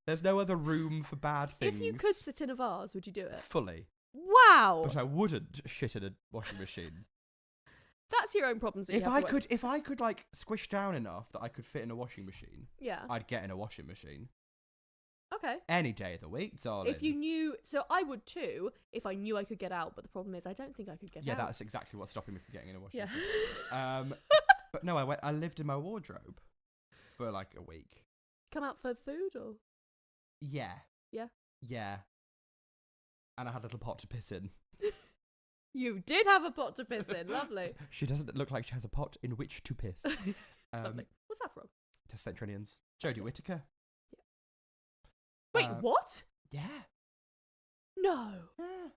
Speaker 1: There's no other room for bad things.
Speaker 2: If you could sit in a vase, would you do it?
Speaker 1: fully,
Speaker 2: Wow.
Speaker 1: but I wouldn't shit in a washing machine.
Speaker 2: That's your own problems. That you have to work-
Speaker 1: If I could like squish down enough that I could fit in a washing machine,
Speaker 2: Yeah.
Speaker 1: I'd get in a washing machine
Speaker 2: Okay.
Speaker 1: any day of the week, darling.
Speaker 2: If you knew, so I would too, if I knew I could get out. But the problem is, I don't think I could get
Speaker 1: yeah,
Speaker 2: out.
Speaker 1: that's exactly what's stopping me from getting in a washing
Speaker 2: Yeah.
Speaker 1: machine. But no, I lived in my wardrobe for like a week.
Speaker 2: Come out for food or?
Speaker 1: Yeah.
Speaker 2: Yeah.
Speaker 1: Yeah. And I had a little pot to piss in.
Speaker 2: You did have a pot to piss in. Lovely.
Speaker 1: She doesn't look like she has a pot in which to piss.
Speaker 2: Lovely. What's that from?
Speaker 1: To St. Trinian's.
Speaker 2: That's
Speaker 1: Jodie
Speaker 2: it.
Speaker 1: Whittaker.
Speaker 2: Wait,
Speaker 1: Um,
Speaker 2: what?
Speaker 1: Yeah.
Speaker 2: No.
Speaker 1: Yeah.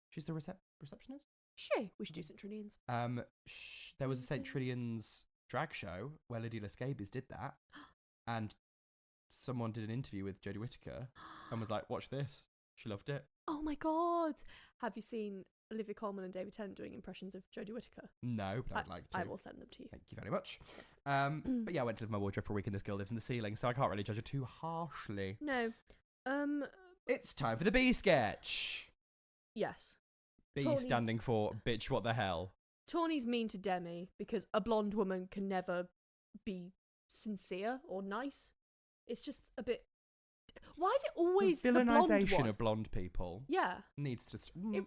Speaker 1: She's the receptionist.
Speaker 2: She. We should do St. Trinian's.
Speaker 1: There was a St. Trinian's drag show where Lydia Lescabies did that, and someone did an interview with Jodie Whittaker and was like, "Watch this." She loved it.
Speaker 2: Oh my god. Have you seen Olivia Colman and David Tennant doing impressions of Jodie Whittaker?
Speaker 1: No, but I'd like to.
Speaker 2: I will send them to you.
Speaker 1: Thank you very much.
Speaker 2: Yes.
Speaker 1: But yeah, I went to live in my wardrobe for a week, and this girl lives in the ceiling, so I can't really judge her too harshly.
Speaker 2: No.
Speaker 1: It's time for the B sketch.
Speaker 2: Yes.
Speaker 1: B
Speaker 2: Tawny's-
Speaker 1: standing for bitch. What the hell?
Speaker 2: Tawny's mean to Demi because a blonde woman can never be sincere or nice. It's just a bit. Why is it always
Speaker 1: the
Speaker 2: the blonde
Speaker 1: villainization
Speaker 2: one?
Speaker 1: of blonde people
Speaker 2: Yeah.
Speaker 1: needs to.
Speaker 2: It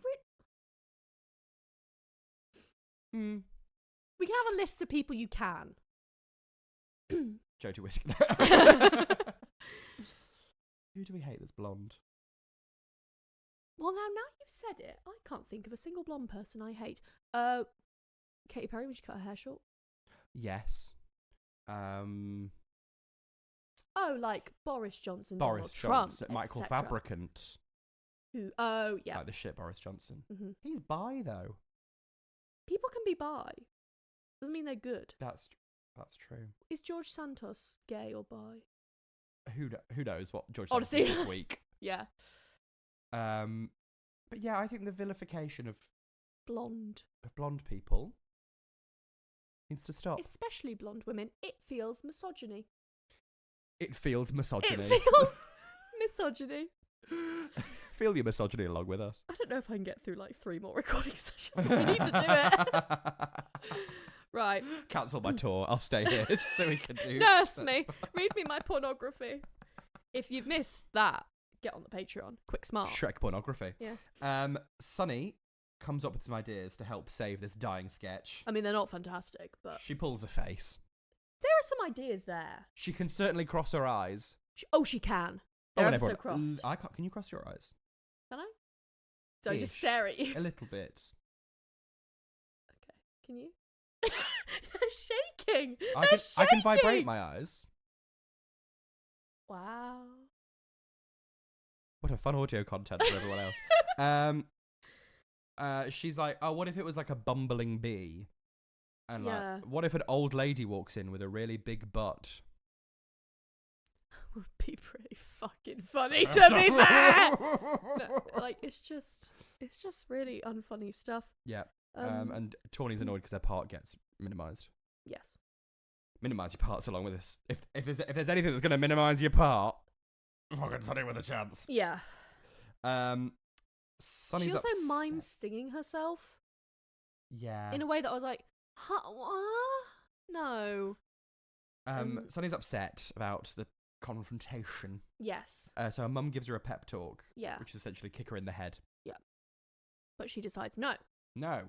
Speaker 1: Hmm.
Speaker 2: we can have a list of people you can.
Speaker 1: Jodie Whittaker. Who do we hate that's blonde?
Speaker 2: Well, now you've said it, I can't think of a single blonde person I hate. Katy Perry, when she cut her hair short.
Speaker 1: Yes.
Speaker 2: Oh, like Boris Johnson,
Speaker 1: Boris
Speaker 2: Donald
Speaker 1: Johnson,
Speaker 2: Trump,
Speaker 1: Michael
Speaker 2: etc.
Speaker 1: Fabricant.
Speaker 2: Who? Oh, yeah.
Speaker 1: Like the shit Boris Johnson.
Speaker 2: Hmm.
Speaker 1: He's bi though.
Speaker 2: People can be bi. Doesn't mean they're good.
Speaker 1: That's true.
Speaker 2: Is George Santos gay or bi?
Speaker 1: Who knows what George
Speaker 2: Honestly.
Speaker 1: Santos did this week?
Speaker 2: Yeah.
Speaker 1: But yeah, I think the vilification of
Speaker 2: Blonde.
Speaker 1: blonde people needs to stop.
Speaker 2: Especially blonde women. It feels misogyny.
Speaker 1: It feels misogyny.
Speaker 2: It feels misogyny.
Speaker 1: Feel your misogyny along with us.
Speaker 2: I don't know if I can get through like 3 more recording sessions, but we need to do it. Right.
Speaker 1: Cancel my tour. I'll stay here just so we can do.
Speaker 2: Nurse me. Read me my pornography. If you've missed that, get on the Patreon. Quick smart.
Speaker 1: Shrek pornography.
Speaker 2: Yeah.
Speaker 1: Sonny comes up with some ideas to help save this dying sketch.
Speaker 2: I mean, they're not fantastic, but
Speaker 1: She pulls a face.
Speaker 2: there are some ideas there.
Speaker 1: She can certainly cross her eyes.
Speaker 2: She can.
Speaker 1: Oh,
Speaker 2: They're
Speaker 1: and
Speaker 2: ever so
Speaker 1: everyone-
Speaker 2: crossed.
Speaker 1: I can't. Can you cross your eyes?
Speaker 2: Can I? Do I just
Speaker 1: Ish.
Speaker 2: stare at you?
Speaker 1: A little bit.
Speaker 2: Okay. Can you? They're shaking.
Speaker 1: I
Speaker 2: They're
Speaker 1: can, I can vibrate
Speaker 2: shaking.
Speaker 1: my eyes.
Speaker 2: Wow.
Speaker 1: What a fun audio content for everyone else. She's like, oh, what if it was like a bumbling bee? And
Speaker 2: Yeah.
Speaker 1: like, what if an old lady walks in with a really big butt?
Speaker 2: Would be pretty fucking funny to be fair. No, like it's just really unfunny stuff.
Speaker 1: Yeah. And Tawny's annoyed because their part gets minimised.
Speaker 2: Yes.
Speaker 1: Minimise your parts along with this. If there's anything that's going to minimise your part, fucking Sonny with a chance.
Speaker 2: Yeah.
Speaker 1: Sonny's
Speaker 2: She also
Speaker 1: upset.
Speaker 2: mimes stinging herself
Speaker 1: Yeah.
Speaker 2: in a way that I was like, huh, what? No.
Speaker 1: Sonny's upset about the confrontation.
Speaker 2: Yes.
Speaker 1: So her mum gives her a pep talk,
Speaker 2: Yeah.
Speaker 1: which is essentially kick her in the head.
Speaker 2: But she decides no.
Speaker 1: No,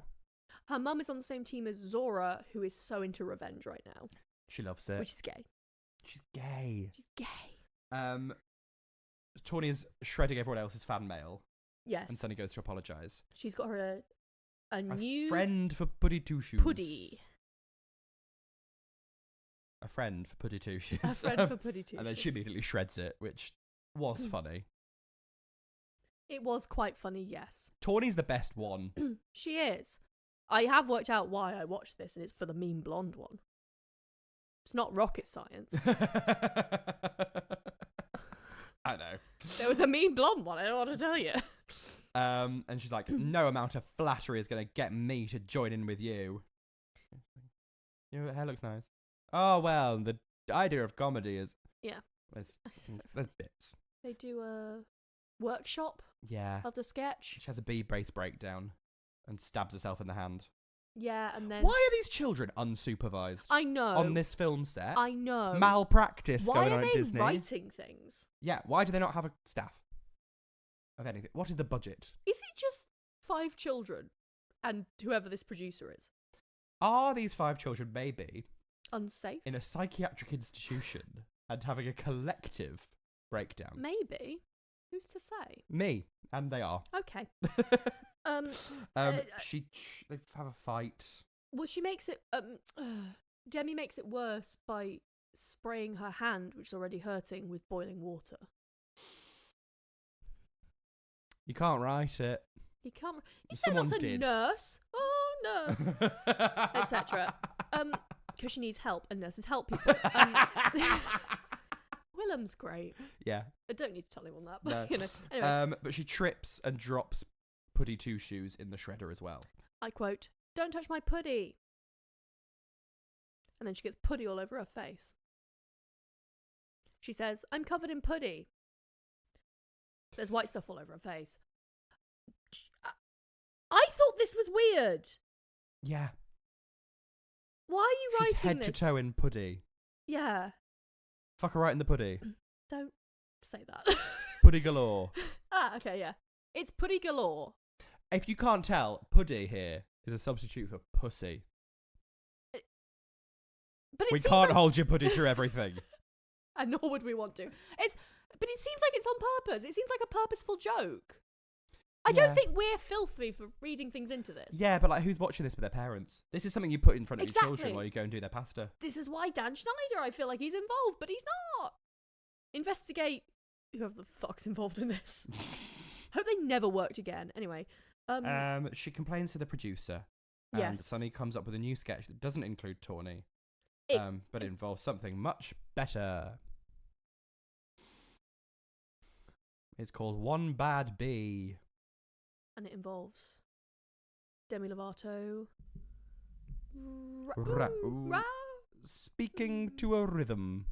Speaker 2: Her mum is on the same team as Zora, who is so into revenge right now,
Speaker 1: she loves it.
Speaker 2: which is gay.
Speaker 1: She's gay.
Speaker 2: She's gay.
Speaker 1: Tawny is shredding everyone else's fan mail,
Speaker 2: Yes.
Speaker 1: and Sonny goes to apologise.
Speaker 2: She's got her a new
Speaker 1: friend for Puddy Two Shoes.
Speaker 2: puddy.
Speaker 1: A friend for Puddy Two Shoes.
Speaker 2: A friend for puddy too.
Speaker 1: And then she immediately shreds it, which was funny.
Speaker 2: It was quite funny, yes.
Speaker 1: Tawny's the best one.
Speaker 2: She is. I have worked out why I watched this, and it's for the mean blonde one. It's not rocket science.
Speaker 1: I know.
Speaker 2: There was a mean blonde one, I don't know what to tell you.
Speaker 1: And she's like, no amount of flattery is going to get me to join in with you. Your hair looks nice. Oh, well, the idea of comedy is...
Speaker 2: Yeah.
Speaker 1: There's bits.
Speaker 2: They do a workshop
Speaker 1: Yeah.
Speaker 2: of the sketch.
Speaker 1: She has a bee brace breakdown and stabs herself in the hand.
Speaker 2: Yeah, and then...
Speaker 1: Why are these children unsupervised?
Speaker 2: I know.
Speaker 1: On this film set?
Speaker 2: I know.
Speaker 1: Malpractice
Speaker 2: Why
Speaker 1: going on
Speaker 2: are
Speaker 1: at
Speaker 2: they
Speaker 1: Disney.
Speaker 2: writing things?
Speaker 1: Yeah, why do they not have a staff of anything? What is the budget?
Speaker 2: Is it just 5 children and whoever this producer is?
Speaker 1: Are these 5 children maybe
Speaker 2: Unsafe?
Speaker 1: in a psychiatric institution and having a collective breakdown?
Speaker 2: Maybe. Who's to say?
Speaker 1: Me. And they are.
Speaker 2: Okay.
Speaker 1: They have a fight.
Speaker 2: Well, she makes it... Demi makes it worse by spraying her hand, which is already hurting, with boiling water.
Speaker 1: You can't write it.
Speaker 2: You can't... You said
Speaker 1: Someone
Speaker 2: that's a
Speaker 1: did.
Speaker 2: nurse. Oh, nurse. Etc. Because she needs help, and nurses help people. Willem's great.
Speaker 1: Yeah.
Speaker 2: I don't need to tell anyone that, but
Speaker 1: No.
Speaker 2: you know. Anyway,
Speaker 1: But she trips and drops Puddy Two Shoes in the shredder as well.
Speaker 2: I quote, "Don't touch my puddy." And then she gets puddy all over her face. She says, "I'm covered in puddy." There's white stuff all over her face. I thought this was weird.
Speaker 1: Yeah.
Speaker 2: Why are you
Speaker 1: She's
Speaker 2: writing
Speaker 1: head
Speaker 2: this?
Speaker 1: to toe in Puddy.
Speaker 2: Yeah.
Speaker 1: Fuck her right in the Puddy.
Speaker 2: Don't say that.
Speaker 1: Puddy galore.
Speaker 2: Okay, yeah. It's puddy galore.
Speaker 1: If you can't tell, Puddy here is a substitute for pussy.
Speaker 2: But
Speaker 1: We
Speaker 2: seems
Speaker 1: can't
Speaker 2: like...
Speaker 1: hold your Puddy through everything.
Speaker 2: And nor would we want to. But it seems like it's on purpose. It seems like a purposeful joke. I
Speaker 1: Yeah.
Speaker 2: don't think we're filthy for reading things into this.
Speaker 1: Yeah, but like, who's watching this with their parents? This is something you put in front of your
Speaker 2: Exactly.
Speaker 1: children while you go and do their pasta.
Speaker 2: This is why Dan Schneider, I feel like he's involved, but he's not. Investigate whoever the fuck's involved in this. Hope they never worked again. Anyway.
Speaker 1: She complains to the producer. And
Speaker 2: Yes.
Speaker 1: Sonny comes up with a new sketch that doesn't include Tawny.
Speaker 2: It-
Speaker 1: But it involves something much better. It's called One Bad Bee.
Speaker 2: And it involves Demi Lovato.
Speaker 1: Speaking to a rhythm.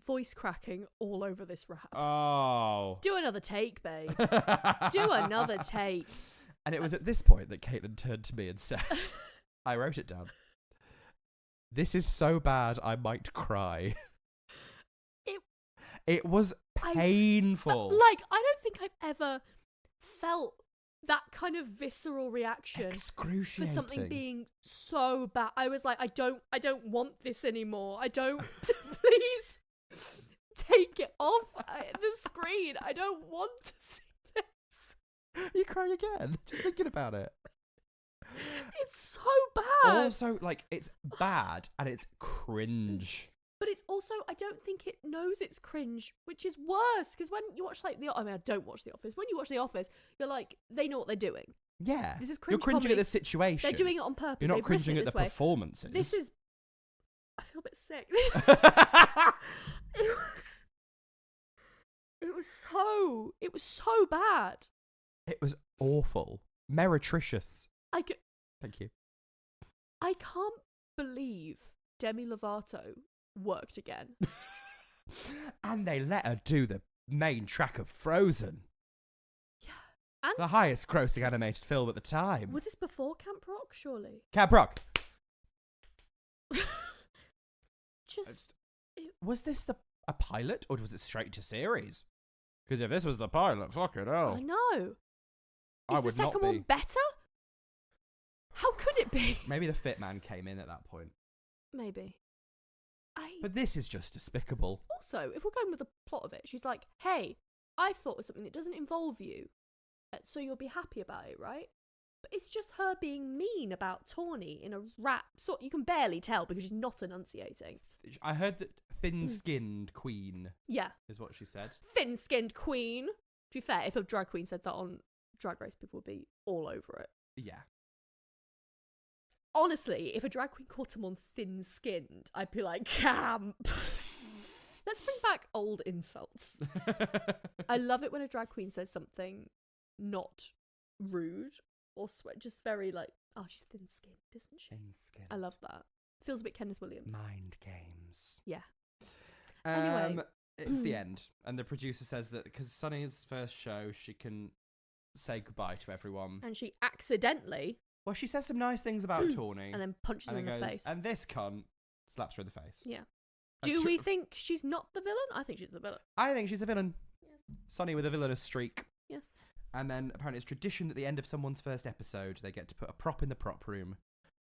Speaker 2: Voice cracking all over this rap.
Speaker 1: Oh.
Speaker 2: Do another take, babe. Do another take.
Speaker 1: And it was at this point that Caitlin turned to me and said, I wrote it down. This is so bad I might cry. It was painful.
Speaker 2: Like, I don't think I've ever felt that kind of visceral reaction
Speaker 1: Excruciating.
Speaker 2: for something being so bad. I was like, I don't want this anymore. I don't, please take it off the screen. I don't want to see this.
Speaker 1: You cry again, just thinking about it.
Speaker 2: It's so bad.
Speaker 1: Also, like, it's bad and it's cringe.
Speaker 2: But it's also, I don't think it knows it's cringe, which is worse. Because when you watch, like, I don't watch The Office. When you watch The Office, you're like, they know what they're doing.
Speaker 1: Yeah.
Speaker 2: This is cringe
Speaker 1: You're cringing
Speaker 2: comedy.
Speaker 1: at the situation.
Speaker 2: They're doing it on purpose.
Speaker 1: You're not
Speaker 2: They've written
Speaker 1: cringing
Speaker 2: it
Speaker 1: at
Speaker 2: this
Speaker 1: the
Speaker 2: way.
Speaker 1: performances.
Speaker 2: This is... I feel a bit sick. It was so bad.
Speaker 1: It was awful. Meretricious. Thank you.
Speaker 2: I can't believe Demi Lovato worked again.
Speaker 1: And they let her do the main track of Frozen.
Speaker 2: Yeah. And
Speaker 1: The highest grossing animated film at the time.
Speaker 2: was this before Camp Rock, surely?
Speaker 1: Camp Rock.
Speaker 2: Just...
Speaker 1: Was this a pilot or was it straight to series? Because if this was the pilot, fucking hell.
Speaker 2: I know.
Speaker 1: I
Speaker 2: Is
Speaker 1: would
Speaker 2: the second
Speaker 1: not be.
Speaker 2: one better? How could it be?
Speaker 1: Maybe the fit man came in at that point.
Speaker 2: Maybe.
Speaker 1: But this is just despicable.
Speaker 2: Also, if we're going with the plot of it, she's like, hey, I thought of something that doesn't involve you, so you'll be happy about it, right? But it's just her being mean about Tawny in a rap. You can barely tell because she's not enunciating.
Speaker 1: I heard that thin-skinned queen
Speaker 2: Yeah.
Speaker 1: is what she said.
Speaker 2: Thin-skinned queen. To be fair, if a drag queen said that on Drag Race, people would be all over it.
Speaker 1: Yeah.
Speaker 2: honestly, if a drag queen called someone thin-skinned, I'd be like, camp. Let's bring back old insults. I love it when a drag queen says something not rude or just very like, oh, she's thin-skinned, isn't she?
Speaker 1: Thin-skinned.
Speaker 2: I love that. Feels a bit Kenneth Williams.
Speaker 1: Mind games.
Speaker 2: Yeah. Anyway.
Speaker 1: It's the end. And the producer says that because Sonny's first show, she can say goodbye to everyone.
Speaker 2: And she accidentally...
Speaker 1: Well, she says some nice things about Tawny.
Speaker 2: And then punches her in the face.
Speaker 1: And this cunt slaps her in the face.
Speaker 2: Yeah. Do we think she's not the villain? I think she's the villain.
Speaker 1: I think she's a villain.
Speaker 2: Yes.
Speaker 1: Sonny with a villainous streak.
Speaker 2: Yes.
Speaker 1: And then apparently it's tradition that at the end of someone's first episode, they get to put a prop in the prop room.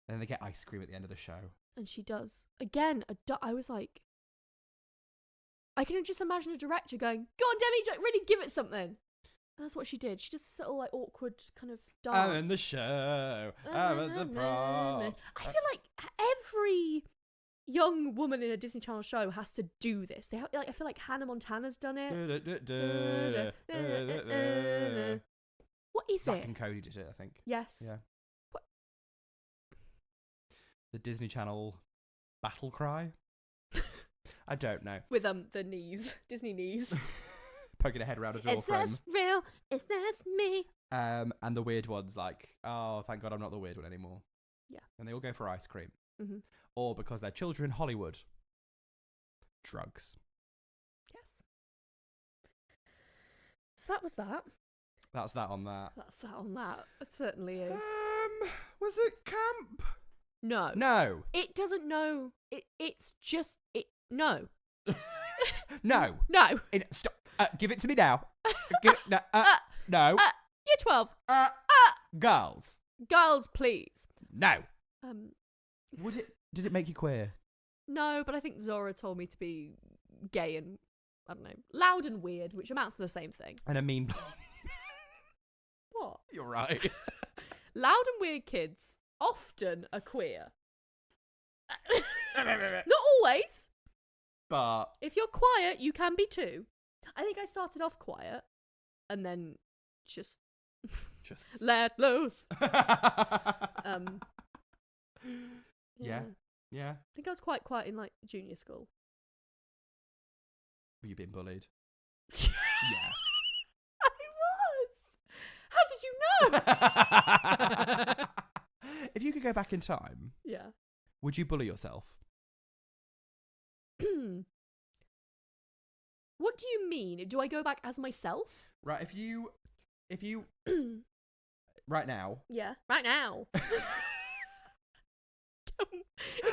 Speaker 1: And then they get ice cream at the end of the show.
Speaker 2: And she does. Again, I was like... I can just imagine a director going, go on, Demi, really give it something. And that's what she did. She just this little like awkward kind of dance.
Speaker 1: I'm in the show. I'm at the prop.
Speaker 2: I feel like every young woman in a Disney Channel show has to do this. They have, like, I feel like Hannah Montana's done it. What is
Speaker 1: Zack
Speaker 2: it?
Speaker 1: and Cody did it, I think.
Speaker 2: Yes.
Speaker 1: Yeah.
Speaker 2: What?
Speaker 1: The Disney Channel battle cry? I don't know.
Speaker 2: With the knees. Disney knees.
Speaker 1: Poking a head around a door frame.
Speaker 2: Is this real? Is this me?
Speaker 1: And the weird one's like, oh, thank God I'm not the weird one anymore.
Speaker 2: Yeah.
Speaker 1: And they all go for ice cream.
Speaker 2: Mm-hmm.
Speaker 1: Or because they're children in Hollywood. Drugs.
Speaker 2: Yes. So that was that.
Speaker 1: That's that on that.
Speaker 2: That's that on that. It certainly is.
Speaker 1: Was it camp?
Speaker 2: No.
Speaker 1: No.
Speaker 2: It doesn't know. It's just... No.
Speaker 1: No.
Speaker 2: No.
Speaker 1: Stop. Give it to me now. No.
Speaker 2: Year 12.
Speaker 1: Girls.
Speaker 2: Girls, please.
Speaker 1: No. Did it make you queer?
Speaker 2: No, but I think Zora told me to be gay and, I don't know, loud and weird, which amounts to the same thing.
Speaker 1: And a mean...
Speaker 2: What?
Speaker 1: You're right.
Speaker 2: Loud and weird kids often are queer. Not always.
Speaker 1: But...
Speaker 2: If you're quiet, you can be too. I think I started off quiet and then just let loose.
Speaker 1: Yeah.
Speaker 2: I think I was quite quiet in like junior school.
Speaker 1: Were you being bullied?
Speaker 2: Yeah. I was. How did you know?
Speaker 1: If you could go back in time,
Speaker 2: Yeah.
Speaker 1: would you bully yourself?
Speaker 2: What do you mean? Do I go back as myself?
Speaker 1: Right, if you right now.
Speaker 2: Yeah. Right now.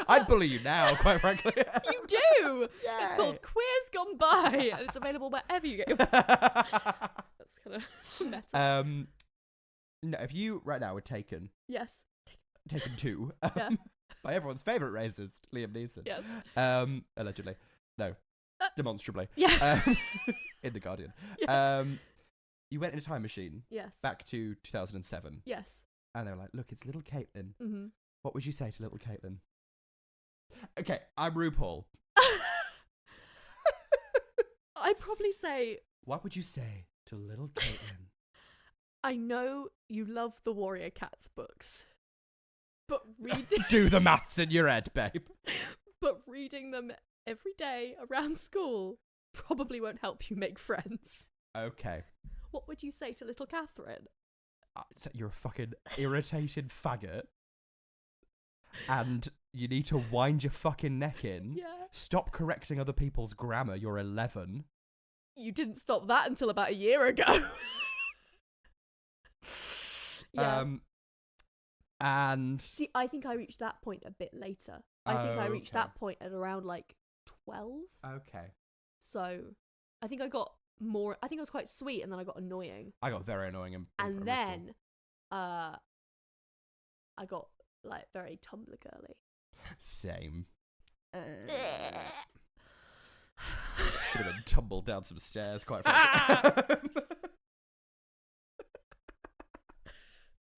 Speaker 1: I'd bully you now, quite frankly.
Speaker 2: You do.
Speaker 1: Yay.
Speaker 2: It's called Queers Gone By, and it's available wherever you get your... That's kind of meta.
Speaker 1: No, if you right now were taken
Speaker 2: Yes.
Speaker 1: taken to
Speaker 2: Yeah.
Speaker 1: by everyone's favourite racist, Liam Neeson.
Speaker 2: Yes.
Speaker 1: Allegedly. No. Demonstrably.
Speaker 2: Yeah.
Speaker 1: In The Guardian.
Speaker 2: Yeah.
Speaker 1: You went in a time machine
Speaker 2: Yes.
Speaker 1: back to 2007.
Speaker 2: Yes.
Speaker 1: And they were like, look, it's little Caitlin.
Speaker 2: Mm-hmm.
Speaker 1: What would you say to little Caitlin? Okay, I'm RuPaul.
Speaker 2: I'd probably say...
Speaker 1: What would you say to little Caitlin?
Speaker 2: I know you love the Warrior Cats books, but
Speaker 1: Do the maths in your head, babe.
Speaker 2: But reading them every day around school probably won't help you make friends.
Speaker 1: Okay.
Speaker 2: What would you say to little Catherine?
Speaker 1: So you're a fucking irritated faggot. And you need to wind your fucking neck in.
Speaker 2: Yeah.
Speaker 1: Stop correcting other people's grammar. You're 11.
Speaker 2: You didn't stop that until about a year ago. Yeah.
Speaker 1: And
Speaker 2: See, I think I reached that point a bit later. I think I reached that point at around like 12.
Speaker 1: Okay.
Speaker 2: So I think I got more. I think I was quite sweet, and then I got annoying.
Speaker 1: I got very annoying in
Speaker 2: And
Speaker 1: primary
Speaker 2: then,
Speaker 1: school.
Speaker 2: I got like very Tumblr girly.
Speaker 1: Same. Should have been tumbled down some stairs, quite frankly.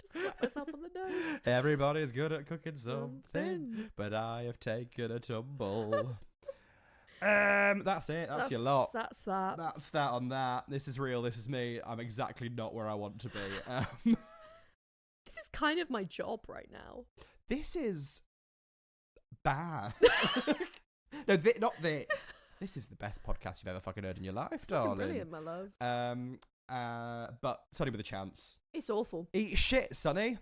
Speaker 2: Just whack myself on the nose.
Speaker 1: Everybody's good at cooking something, but I have taken a tumble. That's it. That's your lot.
Speaker 2: That's that.
Speaker 1: That's that on that. This is real. This is me. I'm exactly not where I want to be.
Speaker 2: This is kind of my job right now.
Speaker 1: This is bad. No, not this. This is the best podcast you've ever fucking heard in your life,
Speaker 2: It's fucking
Speaker 1: darling.
Speaker 2: brilliant, my love.
Speaker 1: But Sonny with a chance.
Speaker 2: It's awful.
Speaker 1: Eat shit, Sonny.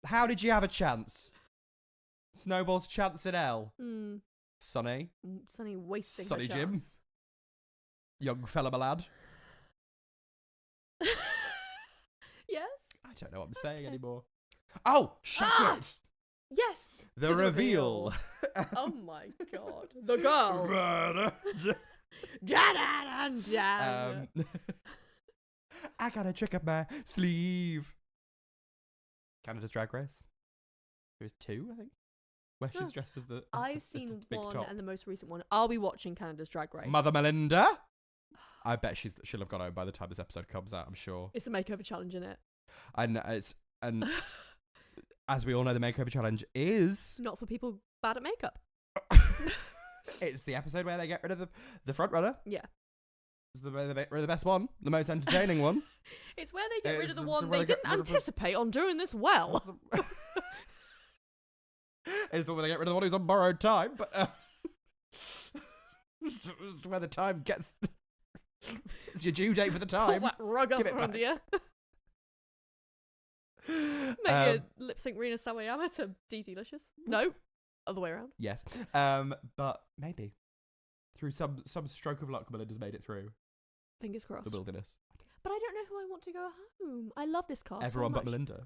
Speaker 1: How did you have a chance? Snowball's chance in hell. Sonny.
Speaker 2: Sonny wasting
Speaker 1: Sonny
Speaker 2: her
Speaker 1: Jim.
Speaker 2: chance.
Speaker 1: Young fella, my lad.
Speaker 2: Yes?
Speaker 1: I don't know what I'm saying anymore. Oh, shut it.
Speaker 2: Yes!
Speaker 1: The
Speaker 2: to
Speaker 1: reveal.
Speaker 2: Oh my god. The girls. Jan.
Speaker 1: I got a trick up my sleeve. Canada's Drag Race. There's 2, I think. Where she's dressed as the.
Speaker 2: I've
Speaker 1: as
Speaker 2: seen
Speaker 1: the big
Speaker 2: one
Speaker 1: top.
Speaker 2: and the most recent one. Are we watching Canada's Drag Race?
Speaker 1: Mother Melinda. I bet she'll have got home by the time this episode comes out. I'm sure.
Speaker 2: It's the makeover challenge, in it?
Speaker 1: And as we all know, the makeover challenge is.
Speaker 2: Not for people bad at makeup.
Speaker 1: It's the episode where they get rid of the front runner.
Speaker 2: Yeah.
Speaker 1: It's the best one, the most entertaining one.
Speaker 2: It's where they get rid of the
Speaker 1: It's
Speaker 2: one
Speaker 1: where
Speaker 2: they
Speaker 1: they get
Speaker 2: didn't
Speaker 1: rid of the-
Speaker 2: anticipate on doing this well.
Speaker 1: It's the way they get rid of the one who's on borrowed time, but it's where the time gets. It's your due date for the
Speaker 2: Pull
Speaker 1: time.
Speaker 2: that rug up
Speaker 1: Give it
Speaker 2: from under
Speaker 1: back.
Speaker 2: you. Make your lip sync Rina Sawayama to D Delicious. No, other way around.
Speaker 1: Yes, but maybe through some stroke of luck, Melinda's made it through
Speaker 2: Fingers crossed.
Speaker 1: the wilderness.
Speaker 2: But I don't know who I want to go home. I love this cast.
Speaker 1: Everyone
Speaker 2: so
Speaker 1: but
Speaker 2: much.
Speaker 1: Melinda.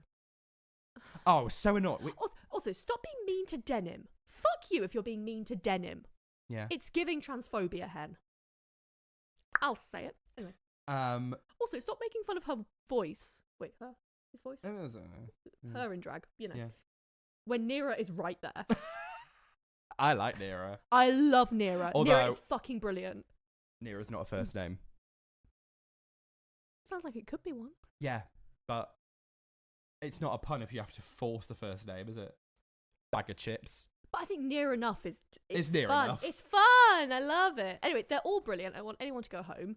Speaker 1: Oh, so annoying.
Speaker 2: Also, stop being mean to Denim. Fuck you if you're being mean to Denim.
Speaker 1: Yeah.
Speaker 2: It's giving transphobia, hen. I'll say it. Anyway. Also, stop making fun of her voice. Wait, his voice? Her in drag, you know.
Speaker 1: Yeah.
Speaker 2: When Nira is right there.
Speaker 1: I like Nira.
Speaker 2: I love Nira.
Speaker 1: Although-
Speaker 2: Nira is fucking brilliant.
Speaker 1: Nira's not a first name.
Speaker 2: Sounds like it could be one.
Speaker 1: Yeah, but it's not a pun if you have to force the first name, is it? Bag of chips.
Speaker 2: But I think near enough is
Speaker 1: It's near
Speaker 2: fun.
Speaker 1: enough.
Speaker 2: It's fun. I love it. Anyway, they're all brilliant. I want anyone to go home.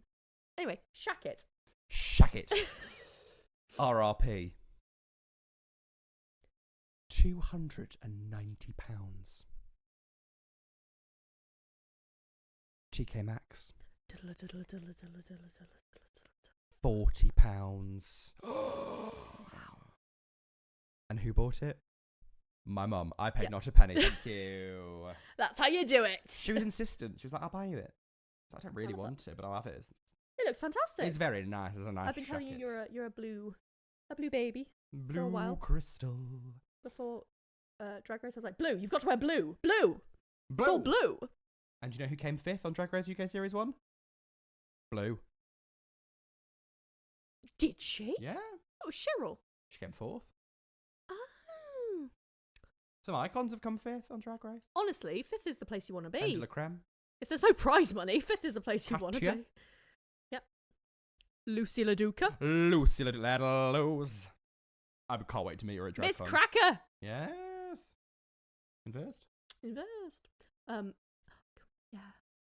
Speaker 2: Anyway, shack it.
Speaker 1: Shack it. RRP. £290. TK Maxx. £40. And who bought it? My mum. I paid
Speaker 2: Yeah.
Speaker 1: not a penny. Thank you.
Speaker 2: That's how you do it.
Speaker 1: She was insistent. She was like, I'll buy you it. I don't really
Speaker 2: love that.
Speaker 1: want it, but I'll have it.
Speaker 2: It looks fantastic.
Speaker 1: It's very nice. It's a nice
Speaker 2: I've been telling you
Speaker 1: jacket.
Speaker 2: you're a blue baby
Speaker 1: Blue
Speaker 2: a while.
Speaker 1: crystal.
Speaker 2: before Drag Race. I was like, blue. You've got to wear blue. Blue. It's all blue.
Speaker 1: And do you know who came 5th on Drag Race UK Series 1? Blue.
Speaker 2: Did she?
Speaker 1: Yeah.
Speaker 2: Oh, Cheryl.
Speaker 1: She came 4th.
Speaker 2: Oh.
Speaker 1: Some icons have come 5th on Drag Race.
Speaker 2: Honestly, 5th is the place you want to be.
Speaker 1: Angela Creme.
Speaker 2: If there's no prize money, 5th is the place you want to
Speaker 1: Katya.
Speaker 2: be. Yep. Lucy LaDuca.
Speaker 1: Lucy Lose. I can't wait to meet her at
Speaker 2: Miss
Speaker 1: DragCon.
Speaker 2: Cracker.
Speaker 1: Yes. Inversed.
Speaker 2: Inversed. Yeah.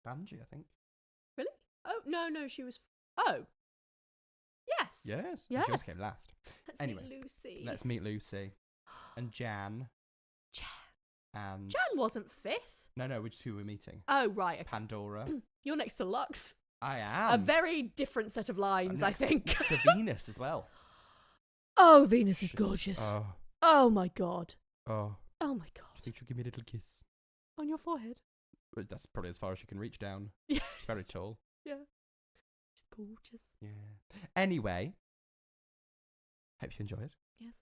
Speaker 1: Banji, I think.
Speaker 2: Really? Oh, no, she was... Oh. Yes.
Speaker 1: Yes.
Speaker 2: Yes.
Speaker 1: She just came last.
Speaker 2: Let's
Speaker 1: Anyway,
Speaker 2: meet Lucy.
Speaker 1: Let's meet Lucy. And Jan.
Speaker 2: Jan.
Speaker 1: And...
Speaker 2: Jan wasn't 5th.
Speaker 1: No, which who we're meeting?
Speaker 2: Oh, right. Okay.
Speaker 1: Pandora.
Speaker 2: You're next to Lux.
Speaker 1: I
Speaker 2: A
Speaker 1: am.
Speaker 2: very different set of lines, I think.
Speaker 1: Next to Venus as well.
Speaker 2: Oh, Venus is
Speaker 1: Just-
Speaker 2: gorgeous.
Speaker 1: Oh.
Speaker 2: Oh, my God.
Speaker 1: Oh.
Speaker 2: Oh, my
Speaker 1: I
Speaker 2: God.
Speaker 1: think she'll give me a little kiss.
Speaker 2: On your forehead.
Speaker 1: But that's probably as far as she can reach down.
Speaker 2: Yes.
Speaker 1: She's very tall.
Speaker 2: Yeah. She's gorgeous.
Speaker 1: Yeah. Anyway. Hope you enjoyed.
Speaker 2: Yes.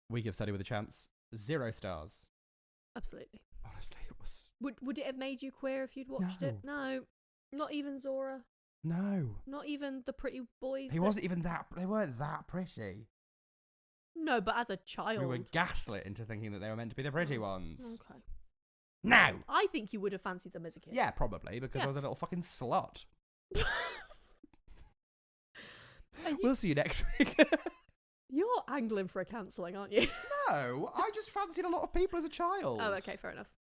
Speaker 1: We give Study with a Chance 0 stars.
Speaker 2: Absolutely.
Speaker 1: Honestly, it was...
Speaker 2: Would it have made you queer if you'd watched it? No. Not even Zora.
Speaker 1: No.
Speaker 2: Not even the pretty boys.
Speaker 1: He wasn't even that... They weren't that pretty.
Speaker 2: No, but as a child.
Speaker 1: We were gaslit into thinking that they were meant to be the pretty ones.
Speaker 2: Okay.
Speaker 1: No!
Speaker 2: I think you would have fancied them as a kid.
Speaker 1: Yeah, probably, because
Speaker 2: Yeah.
Speaker 1: I was a little fucking slut.
Speaker 2: Are you-
Speaker 1: We'll see you next week.
Speaker 2: You're angling for a cancelling, aren't you?
Speaker 1: No, I just fancied a lot of people as a child.
Speaker 2: Oh, okay, fair enough.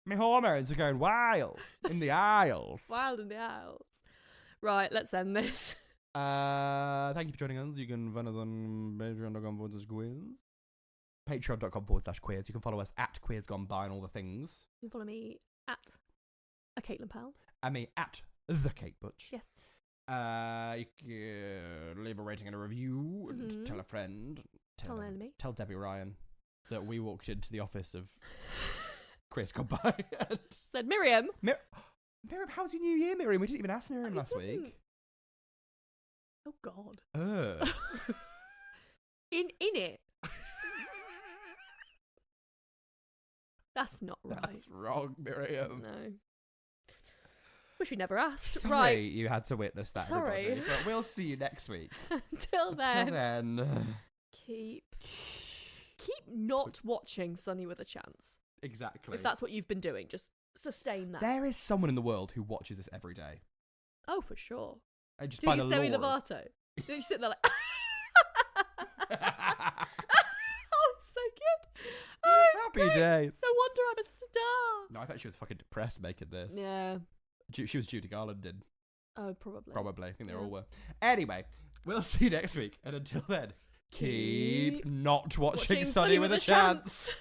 Speaker 1: My hormones are going wild in the aisles.
Speaker 2: Wild in the Isles. Right, let's end this.
Speaker 1: Thank you for joining us. You can find us on patreon.com/quiz. patreon.com/queers. You can follow us at Queers Gone By and all the things.
Speaker 2: You can follow me at a Caitlin Powell.
Speaker 1: And me at the Kate Butch.
Speaker 2: Yes.
Speaker 1: You can leave a rating and a review and tell a friend.
Speaker 2: Tell an enemy.
Speaker 1: Tell Debbie Ryan that we walked into the office of Queers Gone By and
Speaker 2: said, Miriam.
Speaker 1: Miriam, how's your new year, Miriam? We didn't even ask Miriam last week.
Speaker 2: Oh, God. In it. That's not right.
Speaker 1: That's wrong, Miriam.
Speaker 2: No. Wish we never asked.
Speaker 1: Sorry
Speaker 2: right.
Speaker 1: you had to witness that,
Speaker 2: Sorry.
Speaker 1: everybody. But we'll see you next week.
Speaker 2: Until then.
Speaker 1: Until then.
Speaker 2: Keep not watching Sonny with a Chance.
Speaker 1: Exactly.
Speaker 2: If that's what you've been doing, just sustain that.
Speaker 1: There is someone in the world who watches this every day.
Speaker 2: Oh, for sure.
Speaker 1: And just
Speaker 2: Do
Speaker 1: by
Speaker 2: you
Speaker 1: the
Speaker 2: think it's Demi
Speaker 1: law of-
Speaker 2: Lovato? Did you sit there like... Oh, it's so good. Oh, it's
Speaker 1: Happy
Speaker 2: great.
Speaker 1: days.
Speaker 2: No wonder I'm a star.
Speaker 1: No, I bet she was fucking depressed making this.
Speaker 2: Yeah.
Speaker 1: She was Judy Garland did.
Speaker 2: Oh, probably.
Speaker 1: Probably. I think they
Speaker 2: Yeah.
Speaker 1: all were. Anyway, we'll see you next week. And until then, keep not watching Sonny with a Chance.